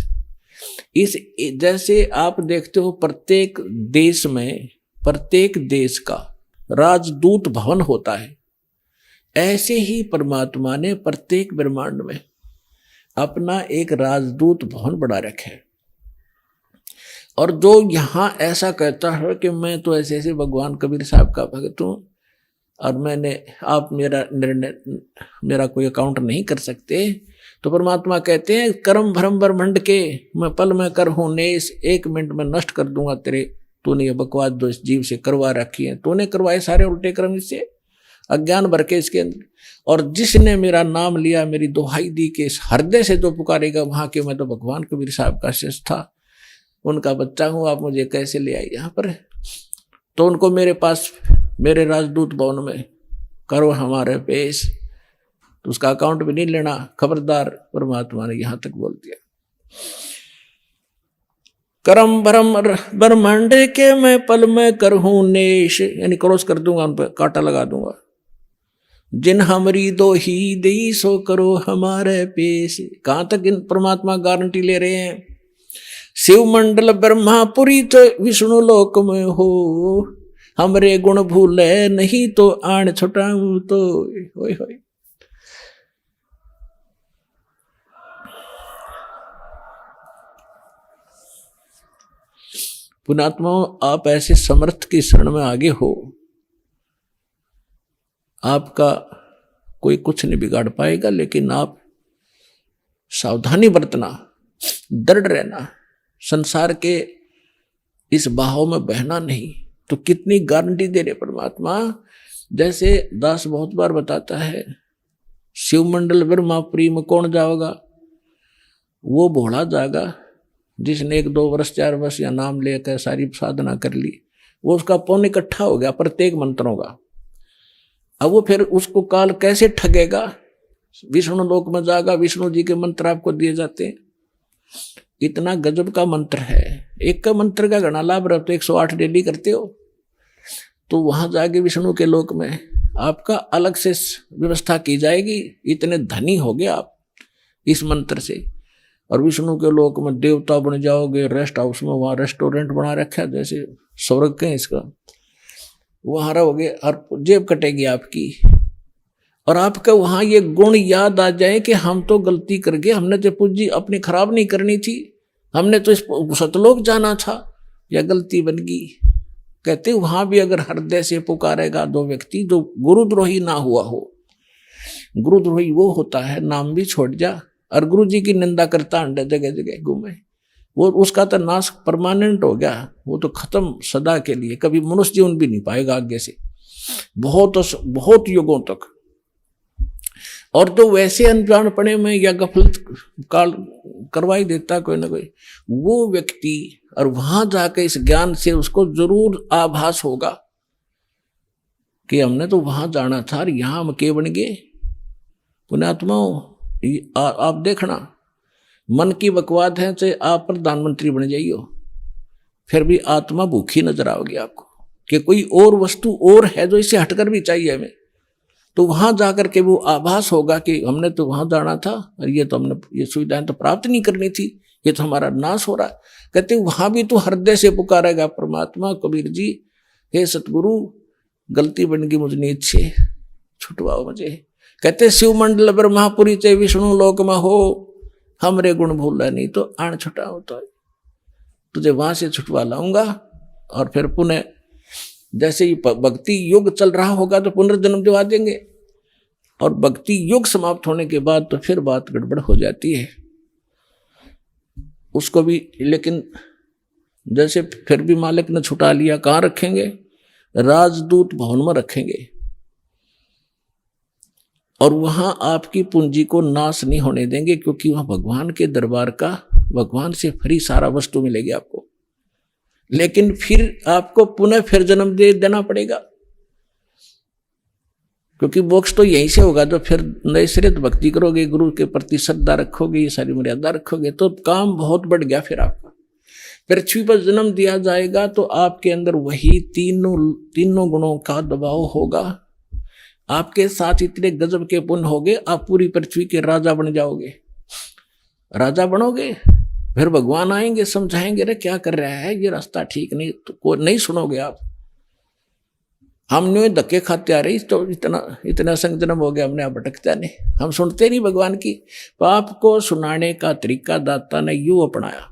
इस जैसे आप देखते हो प्रत्येक देश में, प्रत्येक देश का राजदूत भवन होता है, ऐसे ही परमात्मा ने प्रत्येक ब्रह्मांड में अपना एक राजदूत भवन बना रखा है। और जो यहाँ ऐसा कहता है कि मैं तो ऐसे ऐसे भगवान कबीर साहब का भक्त हूँ और आप मेरा कोई अकाउंट नहीं कर सकते, तो परमात्मा कहते हैं कर्म भ्रम ब्रह्मंड के मैं पल में कर हूं नेस, 1 मिनट में नष्ट कर दूंगा तेरे, तूने ये बकवास जो इस जीव से करवा रखी है, तूने करवाए सारे उल्टे कर्म इससे, अज्ञान भर के इसके अंदर। और जिसने मेरा नाम लिया, मेरी दोहाई दी कि इस हृदय से जो पुकारेगा वहां के, मैं तो भगवान कबीर साहब का शिष्य था, उनका बच्चा हूं, आप मुझे कैसे ले आई यहाँ पर? तो उनको मेरे पास, मेरे राजदूत भवन में करो हमारे पेश। तो उसका अकाउंट भी नहीं लेना, खबरदार। परमात्मा ने यहां तक बोल दिया, करम भरम ब्रह्मांड के मैं पल में करहूं नेश, यानी क्रॉस कर दूंगा, उन पर कांटा लगा दूंगा। जिन हमरी दो ही दई सो करो हमारे पेश। कहां तक इन परमात्मा गारंटी ले रहे हैं? शिव मंडल ब्रह्मापुरी तो विष्णु लोक में हो, हमरे गुण भूले नहीं तो आण छुटाऊं तो। होय होय। पुण्यात्माओं, आप ऐसे समर्थ की शरण में आगे हो, आपका कोई कुछ नहीं बिगाड़ पाएगा, लेकिन आप सावधानी बरतना, दृढ़ रहना, संसार के इस बहाव में बहना नहीं। तो कितनी गारंटी दे रहे परमात्मा। जैसे दास बहुत बार बताता है, शिव मंडल ब्रह्मापुरी में कौन जाओगा? वो भोला जाएगा जिसने 1-2 वर्ष 4 वर्ष या नाम लेकर सारी साधना कर ली। वो उसका पुण्य इकट्ठा हो गया प्रत्येक मंत्रों का। अब वो फिर उसको काल कैसे ठगेगा? विष्णु लोक में जाएगा, विष्णु जी के मंत्र आपको दिए जाते हैं। इतना गजब का मंत्र है, एक का मंत्र का घना लाभ रहा। तो 108 डेली करते हो, तो वहां जाके विष्णु के लोक में आपका अलग से व्यवस्था की जाएगी। इतने धनी हो गए आप इस मंत्र से। और विष्णु के लोक में देवता बन जाओगे, रेस्ट हाउस में, वहां रेस्टोरेंट बना रखा है जैसे स्वर्ग के इसका, वहां रहोगे और जेब कटेगी आपकी। और आपका वहां ये गुण याद आ जाए कि हम तो गलती कर गए, हमने तो पूंजी अपनी खराब नहीं करनी थी, हमने तो इस सतलोक जाना था, या गलती बन गई। कहते वहां भी अगर हृदय से पुकारेगा 2 व्यक्ति जो गुरुद्रोही ना हुआ हो। गुरुद्रोही वो होता है नाम भी छोड़ जा और गुरु जी की निंदा करता अंडे जगह जगह घूमे, वो उसका तो नाश परमानेंट हो गया, वो तो खत्म सदा के लिए, कभी मनुष्य जीवन भी नहीं पाएगा आगे से, बहुत युगों तक। और तो वैसे अनजानपने में या गफलत काल करवाई देता कोई ना कोई वो व्यक्ति, और वहां जाकर इस ज्ञान से उसको जरूर आभास होगा कि हमने तो वहां जाना था और यहां हम के बन गए। पुण्यात्माओं, आप देखना, मन की बकवाद है, चाहे आप प्रधानमंत्री बन जाइयो, फिर भी आत्मा भूखी नजर आओगी आपको कि कोई और वस्तु और है जो इससे हटकर भी चाहिए हमें। तो वहां जाकर के वो आभास होगा कि हमने तो वहां जाना था और ये तो हमने ये सुविधाएं तो प्राप्त नहीं करनी थी, ये तो हमारा नाश हो रहा है। कहते वहां भी तो हृदय से पुकारेगा परमात्मा, कबीर जी हे सतगुरु गलती बन गई, मुझ नीच से छुटवाओ मुझे। कहते शिव मंडल ब्रह्मापुरी चे विष्णु लोक में हो, हमरे गुण भूला नहीं तो आण छुटाओ तो। तुझे वहां से छुटवा लाऊंगा। और फिर पुनः जैसे ही भक्ति युग चल रहा होगा तो पुनर्जन्म दिवा देंगे, और भक्ति युग समाप्त होने के बाद तो फिर बात गड़बड़ हो जाती है उसको भी। लेकिन जैसे फिर भी मालिक ने छुटा लिया, कहाँ रखेंगे? राजदूत भवन में रखेंगे, और वहां आपकी पूंजी को नाश नहीं होने देंगे, क्योंकि वहां भगवान के दरबार का, भगवान से फ्री सारा वस्तु मिलेगी आपको। लेकिन फिर आपको पुनः फिर जन्म दे देना पड़ेगा, क्योंकि मोक्ष तो यहीं से होगा। तो फिर नए सिरे तो भक्ति करोगे, गुरु के प्रति श्रद्धा रखोगे, ये सारी मर्यादा रखोगे, तो काम बहुत बढ़ गया। फिर आपका पृथ्वी पर जन्म दिया जाएगा तो आपके अंदर वही तीनों गुणों का दबाव होगा। आपके साथ इतने गजब के पुण्य होगे, आप पूरी पृथ्वी के राजा बन जाओगे। राजा बनोगे, फिर भगवान आएंगे, समझाएंगे, रे क्या कर रहा है, ये रास्ता ठीक नहीं, तो नहीं सुनोगे आप। हमने धक्के खाते आ रही, तो इतना संजनम हो गया, हमने अब भटकता नहीं, हम सुनते नहीं भगवान की। पाप को सुनाने का तरीका दाता ने यूं अपनाया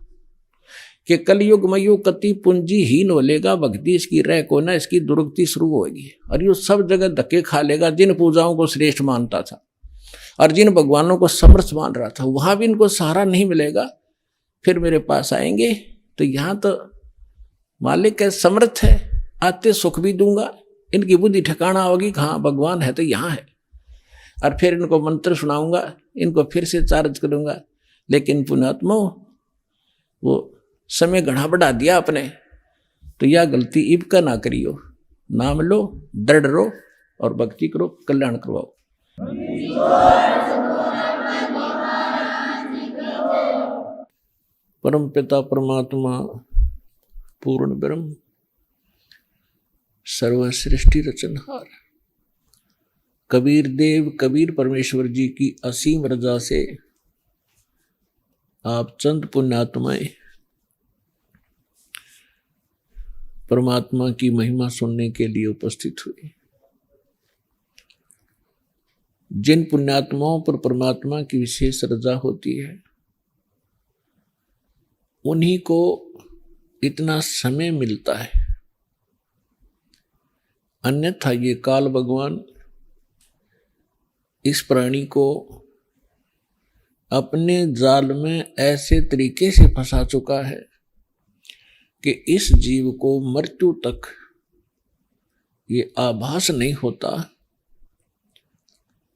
कि कलयुग में यूं कति पूंजी हीन हो लेगा, भक्ति इसकी रह को ना, इसकी दुर्गति शुरू होगी, और यूं सब जगह धक्के खा लेगा। जिन पूजाओं को श्रेष्ठ मानता था और जिन भगवानों को समर्थ मान रहा था, वहां भी इनको सहारा नहीं मिलेगा। फिर मेरे पास आएंगे तो यहाँ तो मालिक है, समर्थ है, आते सुख भी दूंगा, इनकी बुद्धि ठिकाना होगी, हाँ भगवान है तो यहाँ है। और फिर इनको मंत्र सुनाऊंगा, इनको फिर से चार्ज करूंगा। लेकिन पुण्यात्मा, वो समय घना बढ़ा दिया आपने, तो यह गलती इब का ना करियो। नाम लो, दृढ़ रहो और भक्ति करो, कल्याण करवाओ। परम पिता परमात्मा पूर्ण ब्रह्म सर्व सृष्टि रचनहार कबीर देव कबीर परमेश्वर जी की असीम रजा से आप चंद पुण्यात्माएं परमात्मा की महिमा सुनने के लिए उपस्थित हुए। जिन पुण्यात्माओं पर परमात्मा की विशेष रजा होती है, उन्हीं को इतना समय मिलता है, अन्यथा ये काल भगवान इस प्राणी को अपने जाल में ऐसे तरीके से फंसा चुका है कि इस जीव को मृत्यु तक ये आभास नहीं होता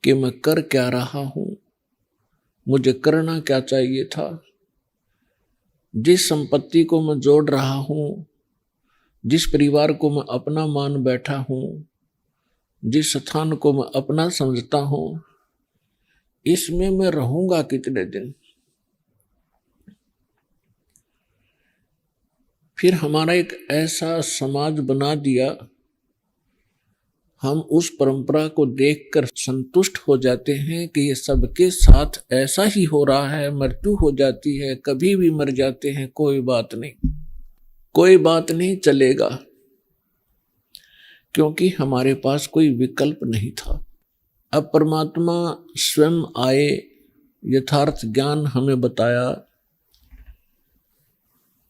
कि मैं कर क्या रहा हूं, मुझे करना क्या चाहिए था। जिस संपत्ति को मैं जोड़ रहा हूं, जिस परिवार को मैं अपना मान बैठा हूं, जिस स्थान को मैं अपना समझता हूं, इसमें मैं रहूंगा कितने दिन। फिर हमारा एक ऐसा समाज बना दिया, हम उस परंपरा को देखकर संतुष्ट हो जाते हैं कि ये सबके साथ ऐसा ही हो रहा है, मृत्यु हो जाती है, कभी भी मर जाते हैं, कोई बात नहीं, कोई बात नहीं, चलेगा, क्योंकि हमारे पास कोई विकल्प नहीं था। अब परमात्मा स्वयं आए, यथार्थ ज्ञान हमें बताया,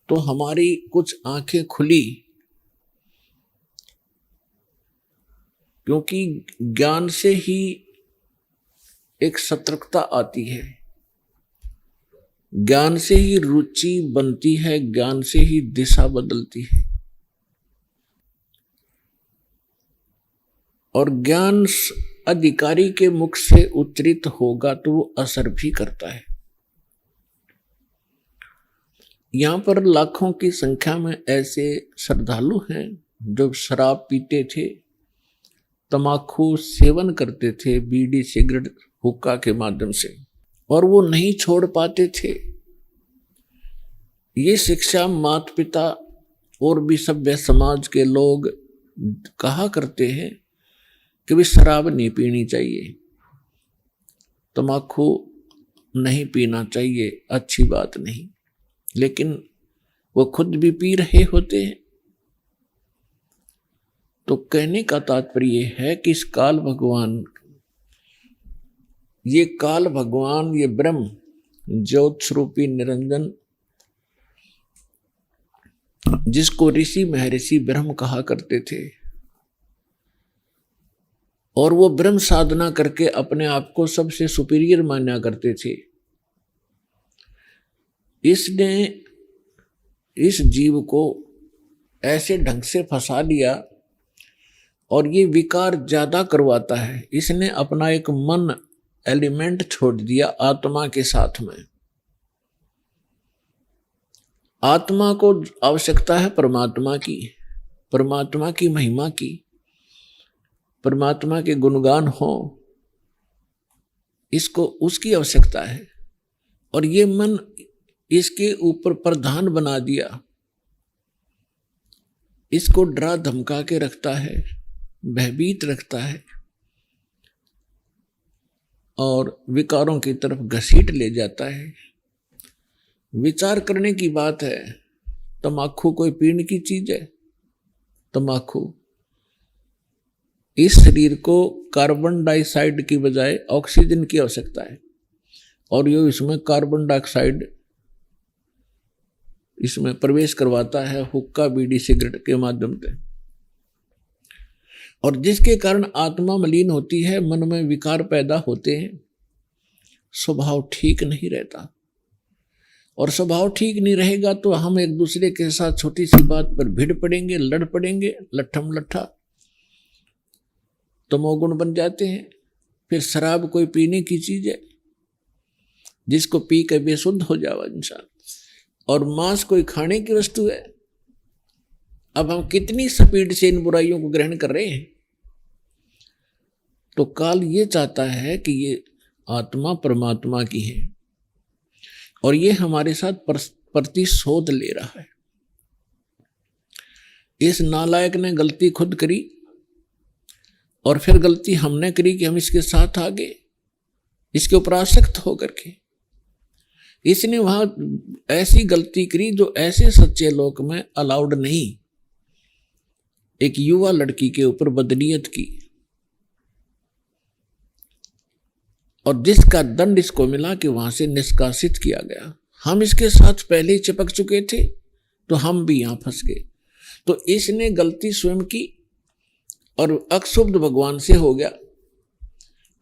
तो हमारी कुछ आंखें खुली, क्योंकि ज्ञान से ही एक सतर्कता आती है, ज्ञान से ही रुचि बनती है, ज्ञान से ही दिशा बदलती है। और ज्ञान अधिकारी के मुख से उच्चरित होगा तो वो असर भी करता है। यहां पर लाखों की संख्या में ऐसे श्रद्धालु हैं जो शराब पीते थे, तमाकू सेवन करते थे, बीड़ी सिगरेट हुक्का के माध्यम से, और वो नहीं छोड़ पाते थे। ये शिक्षा माता पिता और भी सभ्य समाज के लोग कहा करते हैं कि भी शराब नहीं पीनी चाहिए, तमाकू नहीं पीना चाहिए, अच्छी बात नहीं, लेकिन वो खुद भी पी रहे होते हैं। तो कहने का तात्पर्य है कि इस काल भगवान, ये ब्रह्म ज्योत स्वरूपी निरंजन, जिसको ऋषि महर्षि ब्रह्म कहा करते थे, और वो ब्रह्म साधना करके अपने आप को सबसे सुपीरियर माना करते थे, इसने इस जीव को ऐसे ढंग से फंसा लिया और ये विकार ज्यादा करवाता है। इसने अपना एक मन एलिमेंट छोड़ दिया आत्मा के साथ में। आत्मा को आवश्यकता है परमात्मा की महिमा की, परमात्मा के गुणगान हो, इसको उसकी आवश्यकता है। और ये मन इसके ऊपर प्रधान बना दिया, इसको डरा धमका के रखता है, भयभीत रखता है और विकारों की तरफ घसीट ले जाता है। विचार करने की बात है, तमाकू कोई पीने की चीज है? तमाकू इस शरीर को कार्बन डाइऑक्साइड की बजाय ऑक्सीजन की आवश्यकता है, और ये इसमें कार्बन डाइऑक्साइड इसमें प्रवेश करवाता है हुक्का बीड़ी सिगरेट के माध्यम से, और जिसके कारण आत्मा मलिन होती है, मन में विकार पैदा होते हैं, स्वभाव ठीक नहीं रहता। और स्वभाव ठीक नहीं रहेगा तो हम एक दूसरे के साथ छोटी सी बात पर भिड़ पड़ेंगे, लड़ पड़ेंगे, लट्ठम लट्ठा, तमोगुण बन जाते हैं। फिर शराब कोई पीने की चीज है जिसको पी के बेसुध हो जावा इंसान। और मांस कोई खाने की वस्तु है। अब हम कितनी स्पीड से इन बुराइयों को ग्रहण कर रहे हैं। तो काल ये चाहता है कि ये आत्मा परमात्मा की है और ये हमारे साथ प्रतिशोध ले रहा है। इस नालायक ने गलती खुद करी और फिर गलती हमने करी कि हम इसके साथ आ गए, इसके ऊपर आसक्त होकर के। इसने वहां ऐसी गलती करी जो ऐसे सच्चे लोक में अलाउड नहीं। एक युवा लड़की के ऊपर बदनीयत की और जिसका दंड इसको मिला कि वहां से निष्कासित किया गया। हम इसके साथ पहले ही चिपक चुके थे तो हम भी यहां फंस गए। तो इसने गलती स्वयं की और अक्षुब्ध भगवान से हो गया।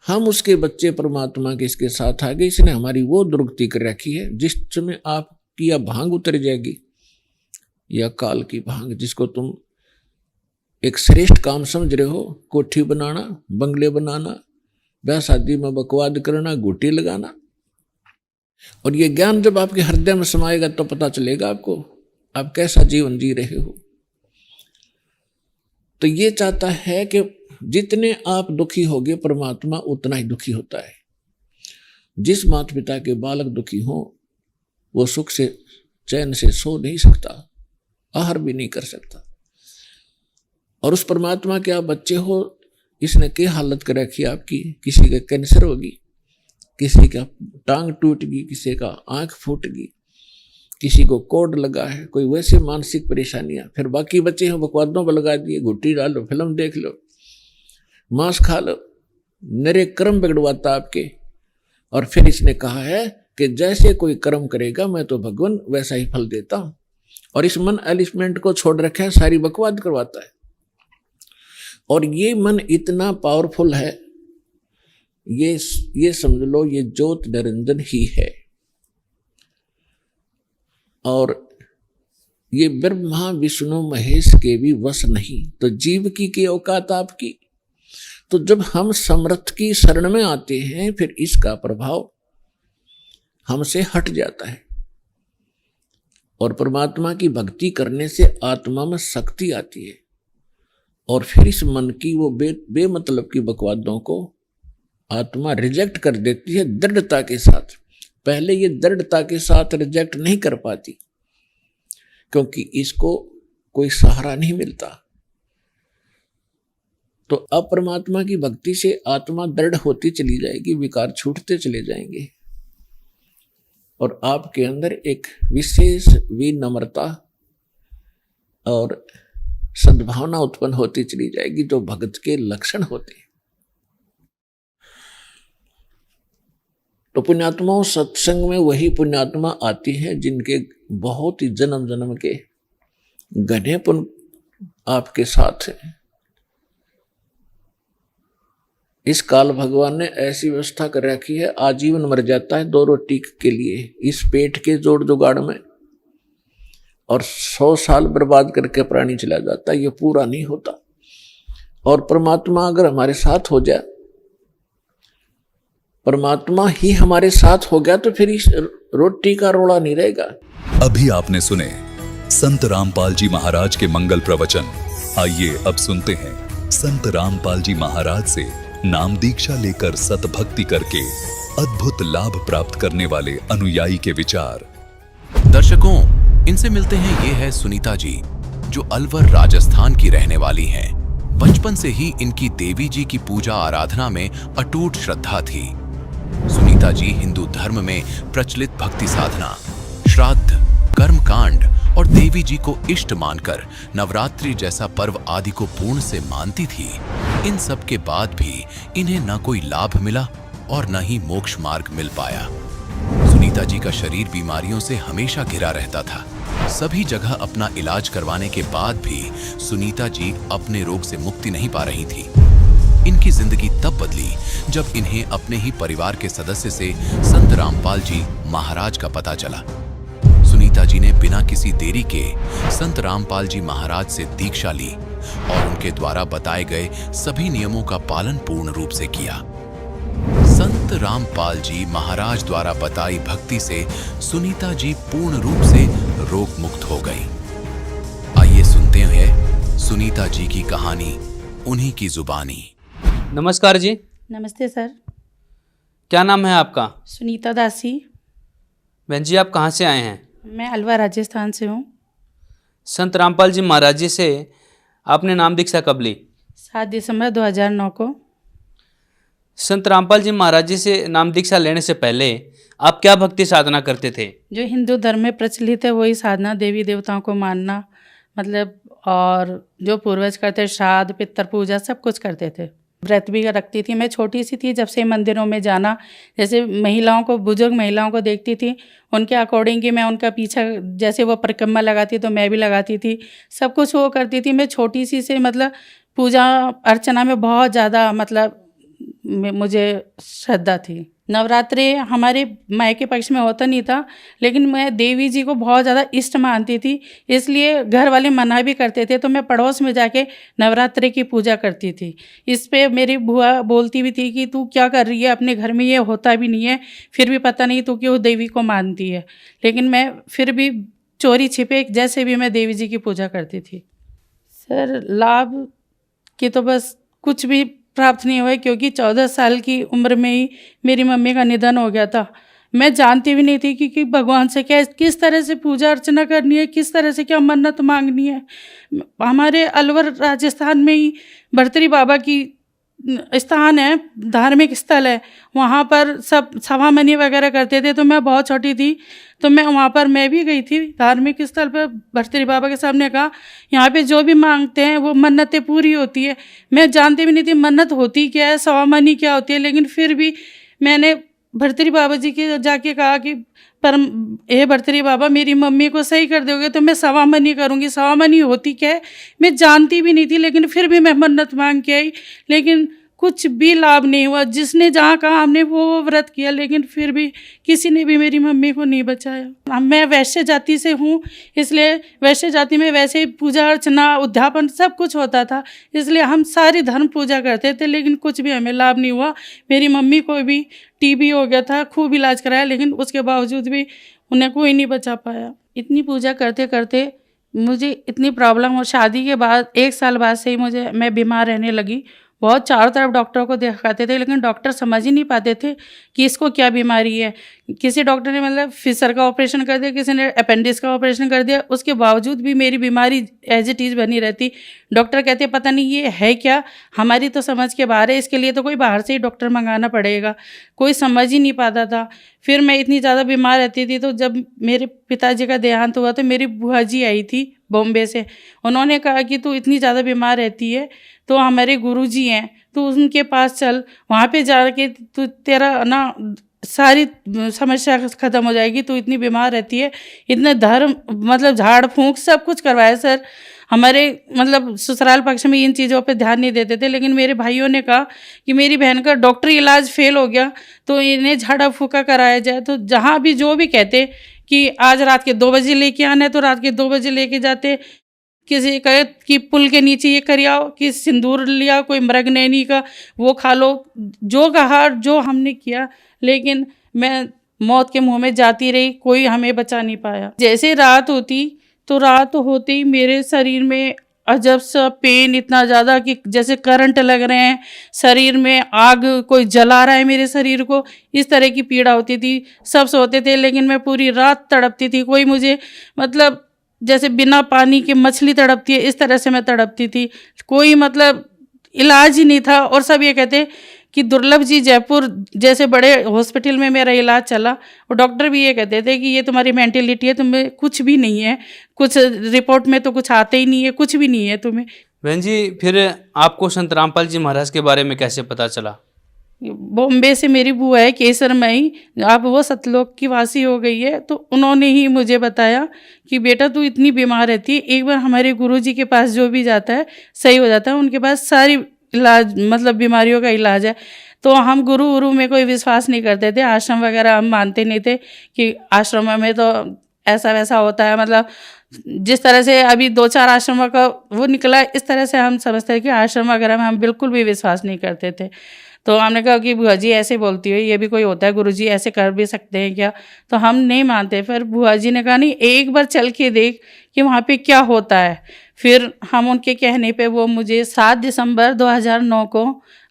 हम उसके बच्चे परमात्मा के इसके साथ आ गए। इसने हमारी वो दुर्गति कर रखी है जिस समय आपकी या भांग उतर जाएगी या काल की भांग, जिसको तुम एक श्रेष्ठ काम समझ रहे हो, कोठी बनाना, बंगले बनाना, ब्याह शादी में बकवाद करना, गोटी लगाना। और ये ज्ञान जब आपके हृदय में समाएगा तो पता चलेगा आपको आप कैसा जीवन जी रहे हो। तो ये चाहता है कि जितने आप दुखी होगे परमात्मा उतना ही दुखी होता है। जिस माता पिता के बालक दुखी हो वो सुख से चैन से सो नहीं सकता, आहार भी नहीं कर सकता। और उस परमात्मा के आप बच्चे हो, इसने क्या हालत कर रखी आपकी। किसी का कैंसर होगी, किसी का टांग टूट गई, किसी का आंख फूट गई, किसी को कोड लगा है, कोई वैसे मानसिक परेशानियां। फिर बाकी बच्चे हैं बकवादों पर लगा दिए, घुट्टी डालो, फिल्म देख लो, मांस खा लो, नरे कर्म बिगड़वाता आपके। और फिर इसने कहा है कि जैसे कोई कर्म करेगा मैं तो भगवान वैसा ही फल देता हूं। और इस मन एलिमेंट को छोड़ रखा है, सारी बकवाद करवाता है। और ये मन इतना पावरफुल है, ये समझ लो ये ज्योत निरंजन ही है। और ये ब्रह्मा विष्णु महेश के भी वश नहीं। तो जीव की औकात आपकी। तो जब हम समर्थ की शरण में आते हैं फिर इसका प्रभाव हमसे हट जाता है और परमात्मा की भक्ति करने से आत्मा में शक्ति आती है। और फिर इस मन की वो बेमतलब की बकवादों को आत्मा रिजेक्ट कर देती है दृढ़ता के साथ। पहले ये दृढ़ता के साथ रिजेक्ट नहीं कर पाती क्योंकि इसको कोई सहारा नहीं मिलता। तो अब परमात्मा की भक्ति से आत्मा दृढ़ होती चली जाएगी, विकार छूटते चले जाएंगे और आपके अंदर एक विशेष विनम्रता और सद्भावना उत्पन्न होती चली जाएगी जो भक्त के लक्षण होते हैं। तो पुण्यात्माओं, सत्संग में वही पुण्यात्मा आती है जिनके बहुत ही जन्म जन्म के घने पुण्य आपके साथ है। इस काल भगवान ने ऐसी व्यवस्था कर रखी है, आजीवन मर जाता है 2 रोटी के लिए इस पेट के जोड़ जुगाड़ में, और 100 साल बर्बाद करके प्राणी चला जाता है, ये पूरा नहीं होता। और परमात्मा अगर हमारे साथ हो जाए, परमात्मा ही हमारे साथ हो गया तो फिर इस रोटी का रोड़ा नहीं रहेगा। अभी आपने सुने संत रामपाल जी महाराज के मंगल प्रवचन। आइए अब सुनते हैं संत रामपाल जी महाराज से नाम दीक्षा लेकर सतभक्ति करके अद्भुत लाभ प्राप्त करने वाले अनुयायी के विचार। दर्शकों, इनसे मिलते हैं। ये है सुनीता जी, जो अलवर राजस्थान की रहने वाली हैं। बचपन से ही इनकी देवी जी की पूजा आराधना में अटूट श्रद्धा थी। सुनीता जी हिंदू धर्म में प्रचलित भक्ति साधना, श्राद्ध, कर्मकांड और देवी जी को इष्ट मानकर नवरात्रि जैसा पर्व आदि को पूर्ण से मानती थी। इन सब के बाद भी इन्हें न कोई लाभ मिला और न ही मोक्ष मार्ग मिल पाया। सुनीता जी का शरीर बीमारियों से हमेशा घिरा रहता था। सभी जगह अपना इलाज करवाने के बाद भी सुनीता जी अपने रोग से मुक्ति नहीं पा रही थी। इनकी जिंदगी तब बदली जब इन्हें अपने ही परिवार के सदस्य से संत रामपाल जी महाराज का पता चला। सुनीता जी ने बिना किसी देरी के संत रामपाल जी महाराज से दीक्षा ली और उनके द्वारा बताए गए सभी नियमों का पालन पूर्ण रूप से किया। संत रामपाल जी महाराज द्वारा बताई भक्ति से सुनीता जी पूर्ण रूप से रोग मुक्त हो गई। आइए सुनते हैं सुनीता जी की कहानी उन्हीं की जुबानी। नमस्कार जी। नमस्ते सर। क्या नाम है आपका? सुनीता दासी। बहन जी आप कहाँ से आए हैं? मैं अलवर राजस्थान से हूँ। संत रामपाल जी महाराज जी से आपने नाम दीक्षा कब ली? 7 दिसंबर 2009 को। संत रामपाल जी महाराज जी से नाम दीक्षा लेने से पहले आप क्या भक्ति साधना करते थे? जो हिंदू धर्म में प्रचलित है वही साधना, देवी देवताओं को मानना, मतलब और जो पूर्वज करते श्राद्ध पितर पूजा सब कुछ करते थे। व्रत भी रखती थी। मैं छोटी सी थी जब से मंदिरों में जाना, जैसे महिलाओं को, बुजुर्ग महिलाओं को देखती थी उनके अकॉर्डिंग कि मैं उनका पीछा, जैसे वो परिक्रमा लगाती तो मैं भी लगाती थी, सब कुछ वो करती थी। मैं छोटी सी से मतलब पूजा अर्चना में बहुत ज़्यादा मतलब मुझे श्रद्धा थी। नवरात्रि हमारे मायके पक्ष में होता नहीं था, लेकिन मैं देवी जी को बहुत ज़्यादा इष्ट मानती थी, इसलिए घर वाले मना भी करते थे तो मैं पड़ोस में जाके नवरात्रि की पूजा करती थी। इस पे मेरी बुआ बोलती भी थी कि तू क्या कर रही है, अपने घर में ये होता भी नहीं है, फिर भी पता नहीं तू क्यों देवी को मानती है। लेकिन मैं फिर भी चोरी छिपे जैसे भी मैं देवी जी की पूजा करती थी। सर लाभ की तो बस कुछ भी प्राप्त नहीं हुए, क्योंकि 14 साल की उम्र में ही मेरी मम्मी का निधन हो गया था। मैं जानती भी नहीं थी कि भगवान से क्या, किस तरह से पूजा अर्चना करनी है, किस तरह से क्या मन्नत मांगनी है। हमारे अलवर राजस्थान में ही भर्तरी बाबा की स्थान है, धार्मिक स्थल है, वहाँ पर सब सवामनी वगैरह करते थे। तो मैं बहुत छोटी थी तो मैं वहाँ पर मैं भी गई थी धार्मिक स्थल पर। भर्तरी बाबा के सामने कहा यहाँ पे जो भी मांगते हैं वो मन्नतें पूरी होती है। मैं जानती भी नहीं थी मन्नत होती क्या है, सवामनी क्या होती है, लेकिन फिर भी मैंने भर्तरी बाबा जी के जाके कहा कि पर हे भर्तरी बाबा मेरी मम्मी को सही कर दोगे तो मैं सवामनी करूँगी। सवामनी होती क्या है मैं जानती भी नहीं थी, लेकिन फिर भी मैं मन्नत मांग के आई, लेकिन कुछ भी लाभ नहीं हुआ। जिसने जहाँ कहा हमने वो व्रत किया, लेकिन फिर भी किसी ने भी मेरी मम्मी को नहीं बचाया। मैं वैश्य जाति से हूँ, इसलिए वैश्य जाति में वैसे ही पूजा अर्चना उद्यापन सब कुछ होता था, इसलिए हम सारी धर्म पूजा करते थे, लेकिन कुछ भी हमें लाभ नहीं हुआ। मेरी मम्मी को भी टीबी हो गया था, खूब इलाज कराया, लेकिन उसके बावजूद भी उन्हें कोई नहीं बचा पाया। इतनी पूजा करते करते मुझे इतनी प्रॉब्लम, और शादी के बाद 1 साल बाद से ही मैं बीमार रहने लगी। बहुत चारों तरफ डॉक्टरों को दिखाते थे, लेकिन डॉक्टर समझ ही नहीं पाते थे कि इसको क्या बीमारी है। किसी डॉक्टर ने मतलब फिशर का ऑपरेशन कर दिया, किसी ने अपेंडिक्स का ऑपरेशन कर दिया, उसके बावजूद भी मेरी बीमारी एज इट इज़ बनी रहती। डॉक्टर कहते पता नहीं ये है क्या, हमारी तो समझ के बाहर है, इसके लिए तो कोई बाहर से ही डॉक्टर मंगाना पड़ेगा। कोई समझ ही नहीं पाता था। फिर मैं इतनी ज़्यादा बीमार रहती थी, तो जब मेरे पिताजी का देहांत हुआ तो मेरी बुआ जी आई थी बॉम्बे से। उन्होंने कहा कि तू इतनी ज़्यादा बीमार रहती है तो हमारे गुरुजी हैं, तो उनके पास चल, वहाँ पे जाके तू तेरा ना सारी समस्या ख़त्म हो जाएगी। तू इतनी बीमार रहती है, इतने धर्म मतलब झाड़ फूंक सब कुछ करवाया सर। हमारे मतलब ससुराल पक्ष में इन चीज़ों पे ध्यान नहीं देते थे, लेकिन मेरे भाइयों ने कहा कि मेरी बहन का डॉक्टरी इलाज फेल हो गया तो इन्हें झाड़ा फूका कराया जाए। तो जहाँ भी जो भी कहते कि आज रात के 2 बजे लेके आना है तो रात के 2 बजे लेके जाते। किसी कहे कि पुल के नीचे ये कर आओ, कि सिंदूर लिया, कोई मृग नैनी का वो खा लो, जो कहा जो हमने किया, लेकिन मैं मौत के मुंह में जाती रही, कोई हमें बचा नहीं पाया। जैसे रात होती तो रात होते ही मेरे शरीर में अजब सा पेन, इतना ज़्यादा कि जैसे करंट लग रहे हैं, शरीर में आग कोई जला रहा है मेरे शरीर को, इस तरह की पीड़ा होती थी। सब सोते थे लेकिन मैं पूरी रात तड़पती थी। कोई मुझे मतलब जैसे बिना पानी के मछली तड़पती है इस तरह से मैं तड़पती थी। कोई मतलब इलाज ही नहीं था। और सब ये कहते कि दुर्लभ जी जयपुर जैसे बड़े हॉस्पिटल में मेरा इलाज चला, और डॉक्टर भी ये कहते थे कि ये तुम्हारी मेंटेलिटी है, तुम्हें कुछ भी नहीं है, कुछ रिपोर्ट में तो कुछ आते ही नहीं है, कुछ भी नहीं है तुम्हें। बहन जी फिर आपको संत रामपाल जी महाराज के बारे में कैसे पता चला? बॉम्बे से मेरी बुआ है केसरमई, अब वो सतलोक की वासी हो गई है, तो उन्होंने ही मुझे बताया कि बेटा तू इतनी बीमार रहती है, एक बार हमारे गुरुजी के पास जो भी जाता है सही हो जाता है, उनके पास सारी इलाज मतलब बीमारियों का इलाज है। तो हम गुरु में कोई विश्वास नहीं करते थे, आश्रम वगैरह हम मानते नहीं थे कि आश्रम में तो ऐसा वैसा होता है। मतलब जिस तरह से अभी 2-4 आश्रमों का वो निकला, इस तरह से हम समझते हैं कि आश्रम वगैरह में हम बिल्कुल भी विश्वास नहीं करते थे। तो हमने कहा कि बुआ जी ऐसे बोलती हो, ये भी कोई होता है गुरुजी, ऐसे कर भी सकते हैं क्या? तो हम नहीं मानते। फिर बुआ जी ने कहा नहीं, एक बार चल के देख कि वहाँ पे क्या होता है। फिर हम उनके कहने पे वो मुझे 7 दिसंबर 2009 को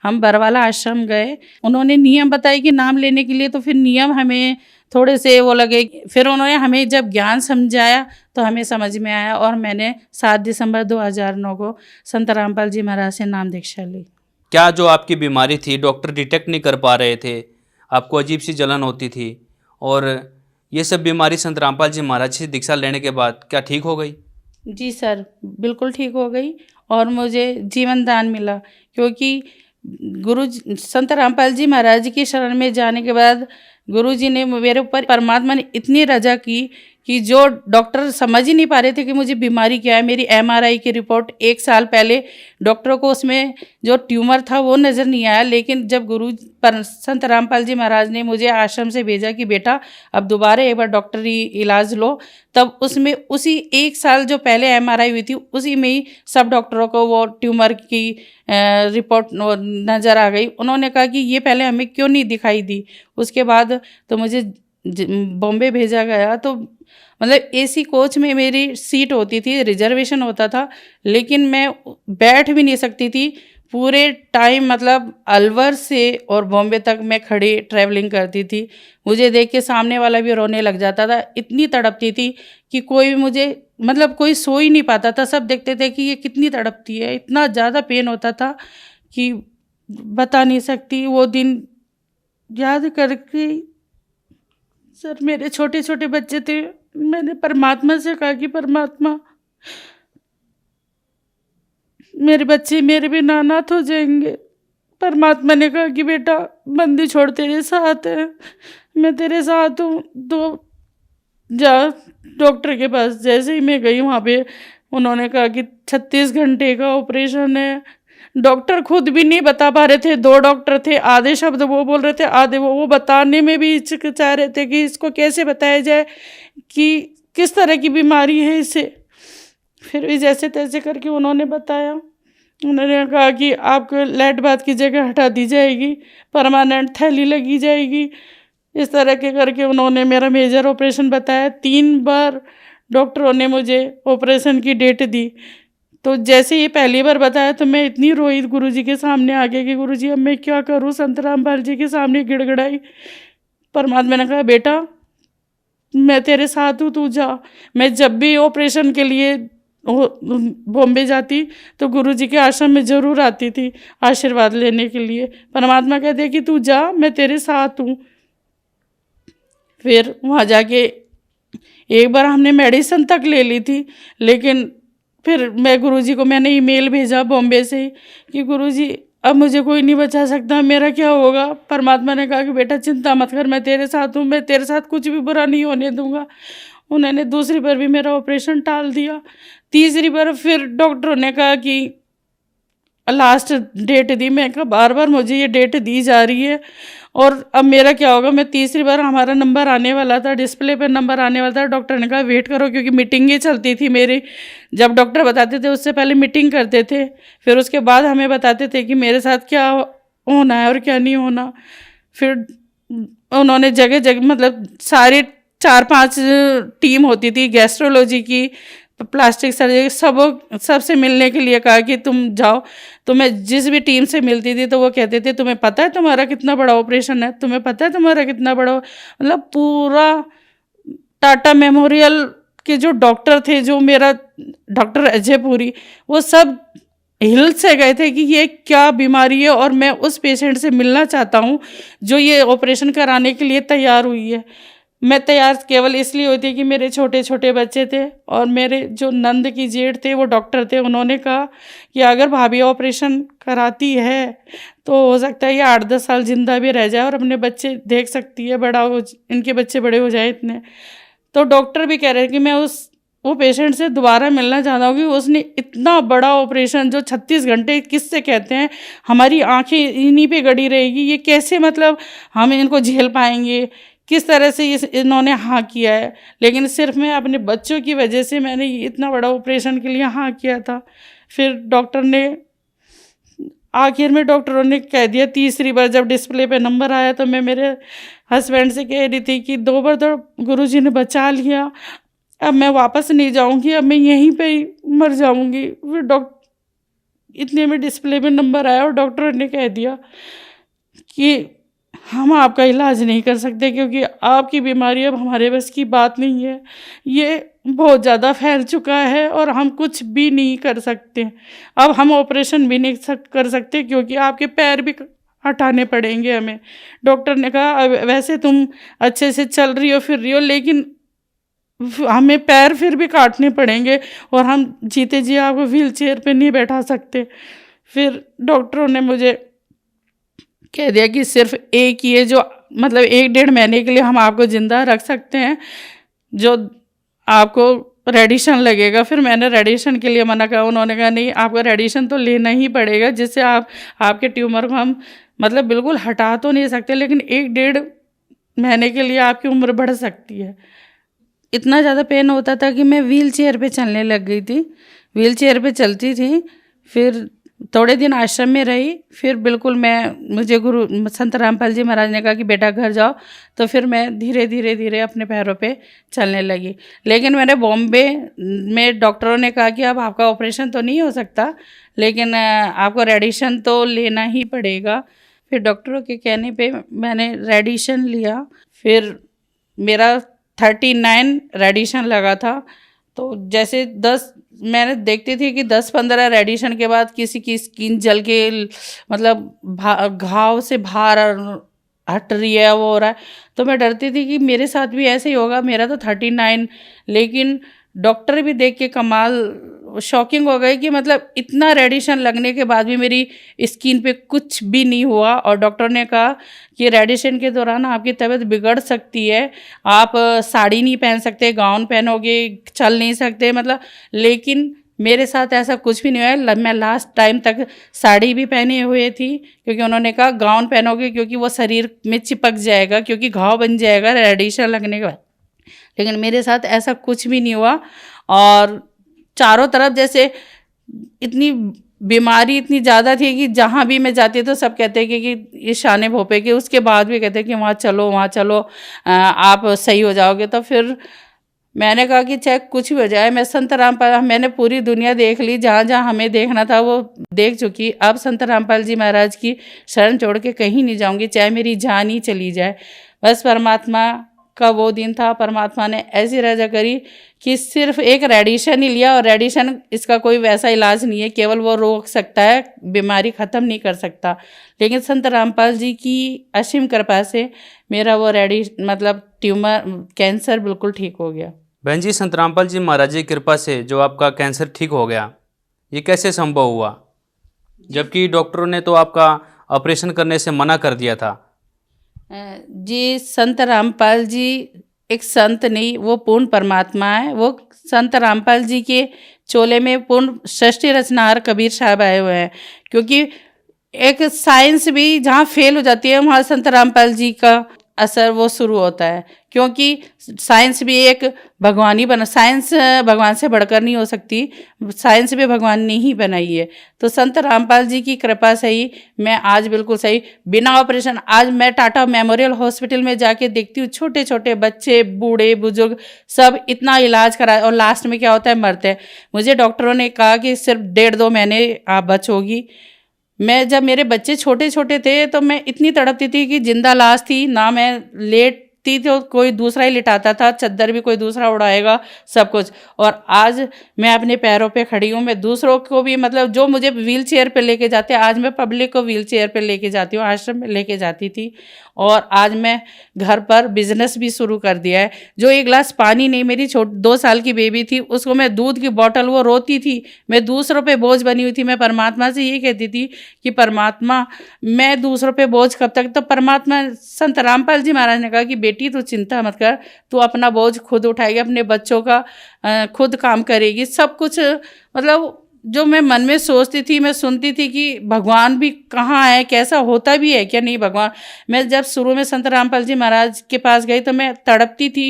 हम बरवाला आश्रम गए। उन्होंने नियम बताए कि नाम लेने के लिए, तो फिर नियम हमें थोड़े से वो लगे। फिर उन्होंने हमें जब ज्ञान समझाया तो हमें समझ में आया, और मैंने 7 दिसंबर 2009 को संत रामपाल जी महाराज से नाम दीक्षा ली। क्या जो आपकी बीमारी थी डॉक्टर डिटेक्ट नहीं कर पा रहे थे, आपको अजीब सी जलन होती थी, और ये सब बीमारी संत रामपाल जी महाराज से दीक्षा लेने के बाद क्या ठीक हो गई? जी सर, बिल्कुल ठीक हो गई, और मुझे जीवन दान मिला। क्योंकि संत रामपाल जी महाराज की शरण में जाने के बाद गुरु जी ने मेरे ऊपर, परमात्मा ने इतनी रजा की कि जो डॉक्टर समझ ही नहीं पा रहे थे कि मुझे बीमारी क्या है। मेरी MRI की रिपोर्ट 1 साल पहले डॉक्टरों को उसमें जो ट्यूमर था वो नज़र नहीं आया, लेकिन जब संत रामपाल जी महाराज ने मुझे आश्रम से भेजा कि बेटा अब दोबारा एक बार डॉक्टरी इलाज लो, तब उसमें उसी 1 साल जो पहले MRI हुई थी उसी में ही सब डॉक्टरों को वो ट्यूमर की रिपोर्ट नज़र आ गई। उन्होंने कहा कि ये पहले हमें क्यों नहीं दिखाई दी। उसके बाद तो मुझे बॉम्बे भेजा गया। तो मतलब AC कोच में मेरी सीट होती थी, रिजर्वेशन होता था, लेकिन मैं बैठ भी नहीं सकती थी पूरे टाइम। मतलब अलवर से और बॉम्बे तक मैं खड़ी ट्रैवलिंग करती थी। मुझे देख के सामने वाला भी रोने लग जाता था, इतनी तड़पती थी कि कोई भी मुझे, मतलब कोई सो ही नहीं पाता था। सब देखते थे कि ये कितनी तड़पती है, इतना ज़्यादा पेन होता था कि बता नहीं सकती। वो दिन याद करके सर, मेरे छोटे छोटे बच्चे थे, मैंने परमात्मा से कहा कि परमात्मा, मेरे बच्चे मेरे बिना अनाथ हो जाएंगे। परमात्मा ने कहा कि बेटा बंदी छोड़ तेरे साथ है, मैं तेरे साथ हूँ, तो जा डॉक्टर के पास। जैसे ही मैं गई वहाँ पे उन्होंने कहा कि 36 घंटे का ऑपरेशन है। डॉक्टर खुद भी नहीं बता पा रहे थे, 2 डॉक्टर थे, आधे शब्द वो बोल रहे थे, आधे वो बताने में भी हिचकिचा रहे थे कि इसको कैसे बताया जाए कि किस तरह की बीमारी है इसे। फिर भी जैसे तैसे करके उन्होंने बताया। उन्होंने कहा कि आपको लेट बात की जगह हटा दी जाएगी, परमानेंट थैली लगी जाएगी, इस तरह के करके उन्होंने मेरा मेजर ऑपरेशन बताया। 3 बार डॉक्टरों ने मुझे ऑपरेशन की डेट दी। तो जैसे ये पहली बार बताया तो मैं इतनी रोई गुरुजी के सामने आके कि गुरुजी अब मैं क्या करूं। संत रामपाल जी के सामने गिड़गिड़ाई। परमात्मा ने कहा बेटा मैं तेरे साथ हूँ, तू जा। मैं जब भी ऑपरेशन के लिए बॉम्बे जाती तो गुरुजी के आश्रम में ज़रूर आती थी आशीर्वाद लेने के लिए। परमात्मा कहते कि तू जा, मैं तेरे साथ हूँ। फिर वहाँ जाके एक बार हमने मेडिसिन तक ले ली थी, लेकिन फिर मैं गुरुजी को मैंने ईमेल भेजा बॉम्बे से कि गुरुजी अब मुझे कोई नहीं बचा सकता, मेरा क्या होगा। परमात्मा ने कहा कि बेटा चिंता मत कर, मैं तेरे साथ हूँ, मैं तेरे साथ कुछ भी बुरा नहीं होने दूंगा। उन्होंने दूसरी बार भी मेरा ऑपरेशन टाल दिया। तीसरी बार फिर डॉक्टरों ने कहा कि लास्ट डेट दी। मैं कहा बार बार मुझे ये डेट दी जा रही है और अब मेरा क्या होगा। मैं तीसरी बार, हमारा नंबर आने वाला था, डिस्प्ले पे नंबर आने वाला था। डॉक्टर ने कहा वेट करो, क्योंकि मीटिंगें चलती थी मेरी। जब डॉक्टर बताते थे उससे पहले मीटिंग करते थे, फिर उसके बाद हमें बताते थे कि मेरे साथ क्या होना है और क्या नहीं होना। फिर उन्होंने जगह जगह मतलब सारे 4-5 टीम होती थी, गैस्ट्रोलॉजी की, प्लास्टिक सर्जरी, सबसे मिलने के लिए कहा कि तुम जाओ। तो मैं जिस भी टीम से मिलती थी तो वो कहते थे तुम्हें पता है तुम्हारा कितना बड़ा ऑपरेशन है, तुम्हें पता है तुम्हारा कितना बड़ा। मतलब पूरा टाटा मेमोरियल के जो डॉक्टर थे, जो मेरा डॉक्टर अजय पुरी, वो सब हिल से गए थे कि ये क्या बीमारी है और मैं उस पेशेंट से मिलना चाहता हूँ जो ये ऑपरेशन कराने के लिए तैयार हुई है। मैं तैयार केवल इसलिए हुई थी कि मेरे छोटे छोटे बच्चे थे और मेरे जो नंद की जेठ थे वो डॉक्टर थे। उन्होंने कहा कि अगर भाभी ऑपरेशन कराती है तो हो सकता है ये 8-10 साल जिंदा भी रह जाए और अपने बच्चे देख सकती है, इनके बच्चे बड़े हो जाए इतने। तो डॉक्टर भी कह रहे हैं कि मैं वो पेशेंट से दोबारा मिलना चाहता हूँ कि उसने इतना बड़ा ऑपरेशन जो 36 घंटे किससे कहते हैं, हमारी आंखें इन्हीं पे गड़ी रहेगी, ये कैसे मतलब हम इनको झेल पाएंगे, किस तरह से इन्होंने हाँ किया है। लेकिन सिर्फ मैं अपने बच्चों की वजह से मैंने इतना बड़ा ऑपरेशन के लिए हाँ किया था। फिर डॉक्टर ने आखिर में डॉक्टरों ने कह दिया, तीसरी बार जब डिस्प्ले पे नंबर आया तो मैं मेरे हस्बैंड से कह रही थी कि 2 बार तो गुरुजी ने बचा लिया, अब मैं वापस नहीं जाऊंगी, अब मैं यहीं पे ही मर जाऊंगी। फिर इतने में डिस्प्ले में नंबर आया और डॉक्टर ने कह दिया कि हम आपका इलाज नहीं कर सकते क्योंकि आपकी बीमारी अब हमारे बस की बात नहीं है, ये बहुत ज़्यादा फैल चुका है और हम कुछ भी नहीं कर सकते। अब हम ऑपरेशन भी नहीं कर सकते क्योंकि आपके पैर भी हटाने पड़ेंगे हमें। डॉक्टर ने कहा वैसे तुम अच्छे से चल रही हो फिर रही हो, लेकिन हमें पैर फिर भी काटने पड़ेंगे और हम जीते जी आपको व्हील चेयर पर नहीं बैठा सकते। फिर डॉक्टरों ने मुझे कह दिया कि सिर्फ एक ही है जो मतलब 1-1.5 महीने के लिए हम आपको ज़िंदा रख सकते हैं, जो आपको रेडिएशन लगेगा। फिर मैंने रेडिएशन के लिए मना करा, उन्होंने कहा नहीं आपको रेडिएशन तो लेना ही पड़ेगा, जिससे आपके ट्यूमर को हम मतलब बिल्कुल हटा तो नहीं सकते, लेकिन 1-1.5 महीने के लिए आपकी उम्र बढ़ सकती है। इतना ज़्यादा पेन होता था कि मैं व्हील चेयर पर चलने लग गई थी, व्हील चेयर पर चलती थी। फिर थोड़े दिन आश्रम में रही, फिर बिल्कुल मुझे गुरु संत रामपाल जी महाराज ने कहा कि बेटा घर जाओ, तो फिर मैं धीरे धीरे अपने पैरों पे चलने लगी। लेकिन मैंने बॉम्बे में डॉक्टरों ने कहा कि अब आपका ऑपरेशन तो नहीं हो सकता, लेकिन आपको रेडिएशन तो लेना ही पड़ेगा। फिर डॉक्टरों के कहने पे मैंने रेडिएशन लिया, फिर मेरा 39 रेडिएशन लगा था। तो जैसे मैंने देखती थी कि 10-15 रेडिएशन के बाद किसी की स्किन जल के मतलब घाव से बाहर हट रही है, वो हो रहा है, तो मैं डरती थी कि मेरे साथ भी ऐसे ही होगा। मेरा तो 39, लेकिन डॉक्टर भी देख के कमाल शॉकिंग हो गए कि मतलब इतना रेडिएशन लगने के बाद भी मेरी स्किन पे कुछ भी नहीं हुआ। और डॉक्टर ने कहा कि रेडिएशन के दौरान आपकी तबीयत बिगड़ सकती है, आप साड़ी नहीं पहन सकते, गाउन पहनोगे, चल नहीं सकते मतलब। लेकिन मेरे साथ ऐसा कुछ भी नहीं हुआ। मैं लास्ट टाइम तक साड़ी भी पहने हुए थी, क्योंकि उन्होंने कहा गाउन पहनोगे क्योंकि वो शरीर में चिपक जाएगा, क्योंकि घाव बन जाएगा रेडिएशन लगने के बाद। लेकिन मेरे साथ ऐसा कुछ भी नहीं हुआ। और चारों तरफ जैसे इतनी बीमारी इतनी ज़्यादा थी कि जहाँ भी मैं जाती तो सब कहते हैं कि ये शाने भोपे के, उसके बाद भी कहते हैं कि वहाँ चलो आप सही हो जाओगे। तो फिर मैंने कहा कि चाहे कुछ भी हो जाए, मैं संत रामपाल, मैंने पूरी दुनिया देख ली, जहाँ जहाँ हमें देखना था वो देख चुकी। अब संत रामपाल जी महाराज की शरण छोड़ के कहीं नहीं जाऊँगी, चाहे मेरी जान ही चली जाए। बस परमात्मा का वो दिन था, परमात्मा ने ऐसी रजा करी कि सिर्फ एक रेडिएशन ही लिया, और रेडिएशन इसका कोई वैसा इलाज नहीं है, केवल वो रोक सकता है, बीमारी ख़त्म नहीं कर सकता। लेकिन संत रामपाल जी की असीम कृपा से मेरा वो मतलब ट्यूमर कैंसर बिल्कुल ठीक हो गया। बहन जी, संत रामपाल जी महाराज की कृपा से जो आपका कैंसर ठीक हो गया, ये कैसे संभव हुआ, जबकि डॉक्टरों ने तो आपका ऑपरेशन करने से मना कर दिया था? जी, संत रामपाल जी एक संत नहीं, वो पूर्ण परमात्मा है। वो संत रामपाल जी के चोले में पूर्ण सृष्टि रचनाहार कबीर साहब आए हुए हैं, क्योंकि एक साइंस भी जहाँ फेल हो जाती है वहाँ संत रामपाल जी का असर वो शुरू होता है, क्योंकि साइंस भी एक भगवान ही साइंस भगवान से बढ़कर नहीं हो सकती, साइंस भी भगवान ने ही बनाई है। तो संत रामपाल जी की कृपा से ही मैं आज बिल्कुल सही, बिना ऑपरेशन। आज मैं टाटा मेमोरियल हॉस्पिटल में जाके देखती हूँ, छोटे छोटे बच्चे, बूढ़े बुजुर्ग सब इतना इलाज करा, और लास्ट में क्या होता है, मरते हैं। मुझे डॉक्टरों ने कहा कि सिर्फ 1.5-2 महीने आप बचोगी। मैं जब मेरे बच्चे छोटे छोटे थे तो मैं इतनी तड़पती थी कि जिंदा लाश थी ना, मैं लेटती तो कोई दूसरा ही लिटाता था, चद्दर भी कोई दूसरा उड़ाएगा, सब कुछ। और आज मैं अपने पैरों पे खड़ी हूँ, मैं दूसरों को भी मतलब जो मुझे व्हील चेयर पे लेके जाते, आज मैं पब्लिक को व्हील चेयर पे लेके जाती हूँ, आश्रम में लेके जाती थी। और आज मैं घर पर बिजनेस भी शुरू कर दिया है। जो एक गिलास पानी नहीं, मेरी 2 साल की बेबी थी, उसको मैं दूध की बोतल, वो रोती थी, मैं दूसरों पे बोझ बनी हुई थी। मैं परमात्मा से ये कहती थी कि परमात्मा मैं दूसरों पे बोझ कब तक। तो परमात्मा संत रामपाल जी महाराज ने कहा कि बेटी तू चिंता मत कर, तू अपना बोझ खुद उठाएगी, अपने बच्चों का खुद काम करेगी, सब कुछ। मतलब जो मैं मन में सोचती थी, मैं सुनती थी कि भगवान भी कहाँ है, कैसा होता भी है क्या नहीं भगवान। मैं जब शुरू में संत रामपाल जी महाराज के पास गई तो मैं तड़पती थी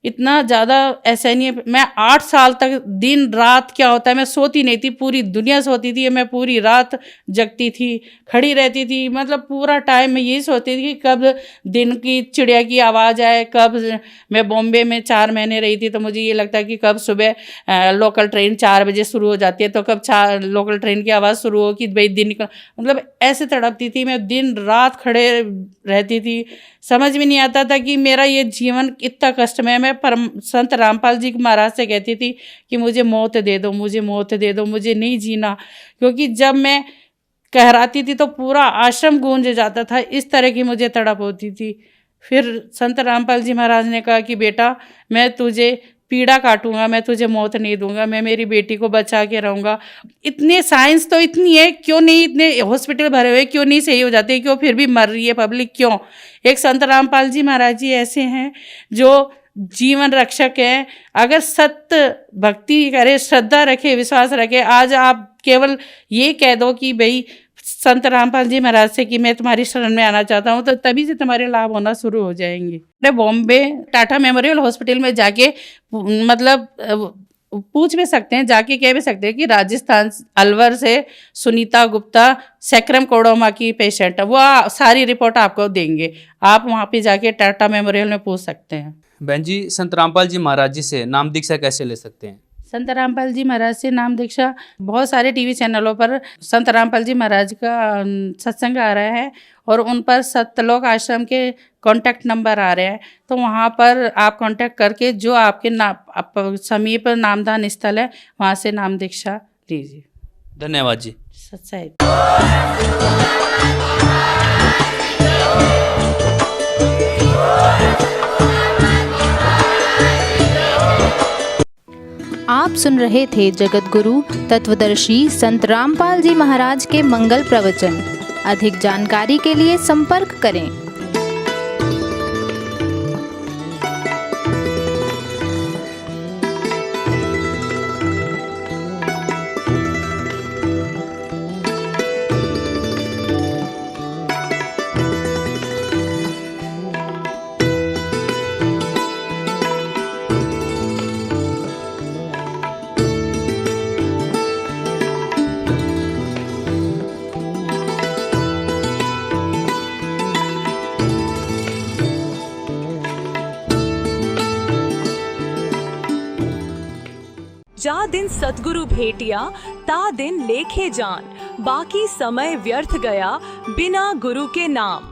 इतना ज़्यादा ऐसा नहीं है। मैं 8 साल तक दिन रात क्या होता है, मैं सोती नहीं थी, पूरी दुनिया सोती थी, मैं पूरी रात जगती थी, खड़ी रहती थी, मतलब पूरा टाइम मैं यही सोचती थी कि कब दिन की चिड़िया की आवाज़ आए। कब मैं बॉम्बे में 4 महीने रही थी, तो मुझे ये लगता है कि कब सुबह लोकल ट्रेन 4 बजे शुरू हो जाती है, तो कब लोकल ट्रेन की आवाज़ शुरू हो कि भाई दिन निकल, मतलब ऐसे तड़पती थी मैं, दिन रात खड़े रहती थी। समझ में नहीं आता था कि मेरा ये जीवन इतना कष्टमय। मैं संत रामपाल जी महाराज से कहती थी कि मुझे मौत दे दो, मुझे मौत दे दो, मुझे नहीं जीना। क्योंकि जब मैं कहराती थी तो पूरा आश्रम गूंज जाता था, इस तरह की मुझे तड़प होती थी। फिर संत रामपाल जी महाराज ने कहा कि बेटा मैं तुझे पीड़ा काटूंगा, मैं तुझे मौत नहीं दूंगा, मैं मेरी बेटी को बचा के रहूंगा। इतने साइंस तो इतनी है, क्यों नहीं इतने हॉस्पिटल भरे हुए, क्यों नहीं सही हो जाते, क्यों फिर भी मर रही है पब्लिक, क्यों? एक संत रामपाल जी महाराज जी ऐसे हैं जो जीवन रक्षक हैं। अगर सत्य भक्ति करे, श्रद्धा रखे, विश्वास रखे, आज आप केवल ये कह दो कि भाई संत रामपाल जी महाराज से कि मैं तुम्हारी शरण में आना चाहता हूँ, तो तभी से तुम्हारे लाभ होना शुरू हो जाएंगे। मैं बॉम्बे टाटा मेमोरियल हॉस्पिटल में जाके मतलब पूछ भी सकते हैं, जाके कह भी सकते हैं कि राजस्थान अलवर से सुनीता गुप्ता सैक्रम कोडोमा की पेशेंट है, वो सारी रिपोर्ट आपको देंगे। आप वहाँ पे जाके टाटा मेमोरियल में पूछ सकते हैं। बहन जी, संत रामपाल जी महाराज जी से नाम दीक्षा कैसे ले सकते हैं? संत रामपाल जी महाराज से नाम दीक्षा बहुत सारे टीवी चैनलों पर संत रामपाल जी महाराज का सत्संग आ रहा है, और उन पर सत्यलोक आश्रम के कॉन्टैक्ट नंबर आ रहे हैं, तो वहाँ पर आप कॉन्टैक्ट करके जो आपके समीप नामदान स्थल है वहाँ से नाम दीक्षा लीजिए। धन्यवाद जी। सच्चाई। आप सुन रहे थे जगत गुरु तत्वदर्शी संत रामपाल जी महाराज के मंगल प्रवचन। अधिक जानकारी के लिए संपर्क करें। जा दिन सतगुरु भेटिया ता दिन लेखे जान, बाकी समय व्यर्थ गया बिना गुरु के नाम।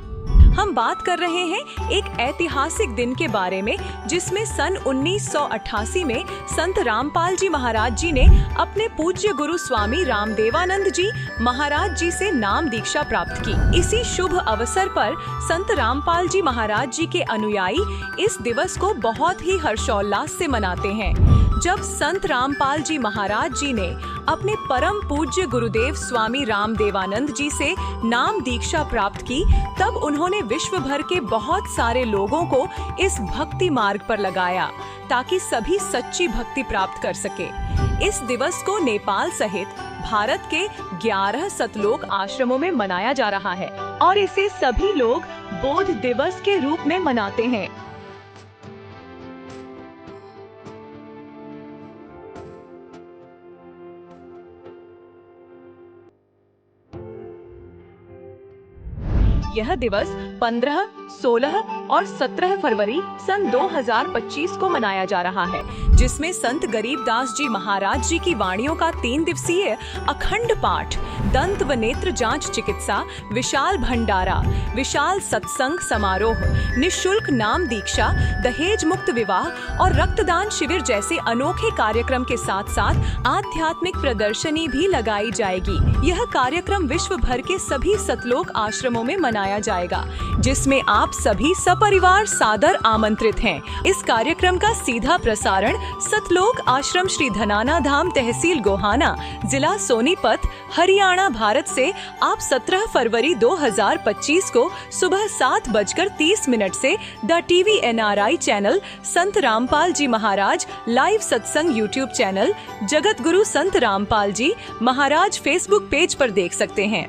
हम बात कर रहे हैं एक ऐतिहासिक दिन के बारे में, जिसमें सन 1988 में संत रामपाल जी महाराज जी ने अपने पूज्य गुरु स्वामी रामदेवानंद जी महाराज जी से नाम दीक्षा प्राप्त की। इसी शुभ अवसर पर संत रामपाल जी महाराज जी के अनुयायी इस दिवस को बहुत ही हर्षोल्लास से मनाते हैं। जब संत रामपाल जी महाराज जी ने अपने परम पूज्य गुरुदेव स्वामी रामदेवानंद जी से नाम दीक्षा प्राप्त की, तब उन्होंने विश्व भर के बहुत सारे लोगों को इस भक्ति मार्ग पर लगाया, ताकि सभी सच्ची भक्ति प्राप्त कर सके। इस दिवस को नेपाल सहित भारत के 11 सतलोक आश्रमों में मनाया जा रहा है, और इसे सभी लोग बोध दिवस के रूप में मनाते हैं। यह दिवस 15, 16 और 17 फरवरी सन 2025 को मनाया जा रहा है, जिसमें संत गरीबदास जी महाराज जी की वाणियों का 3 दिवसीय अखंड पाठ, दंत व नेत्र जांच चिकित्सा, विशाल भंडारा, विशाल सत्संग समारोह, निःशुल्क नाम दीक्षा, दहेज मुक्त विवाह और रक्तदान शिविर जैसे अनोखे कार्यक्रम के साथ साथ आध्यात्मिक प्रदर्शनी भी लगाई जाएगी। यह कार्यक्रम विश्व भर के सभी सतलोक आश्रमों में मनाया जाएगा, जिसमें आप सभी सपरिवार सादर आमंत्रित हैं। इस कार्यक्रम का सीधा प्रसारण सतलोक आश्रम श्री धनाना धाम, तहसील गोहाना, जिला सोनीपत, हरियाणा, भारत से आप 17 फरवरी 2025 को सुबह 7:30 से the TV NRI channel, Sant Rampal ji Maharaj live सत्संग यूट्यूब चैनल, जगत गुरु संत रामपाल जी महाराज फेसबुक पेज पर देख सकते हैं।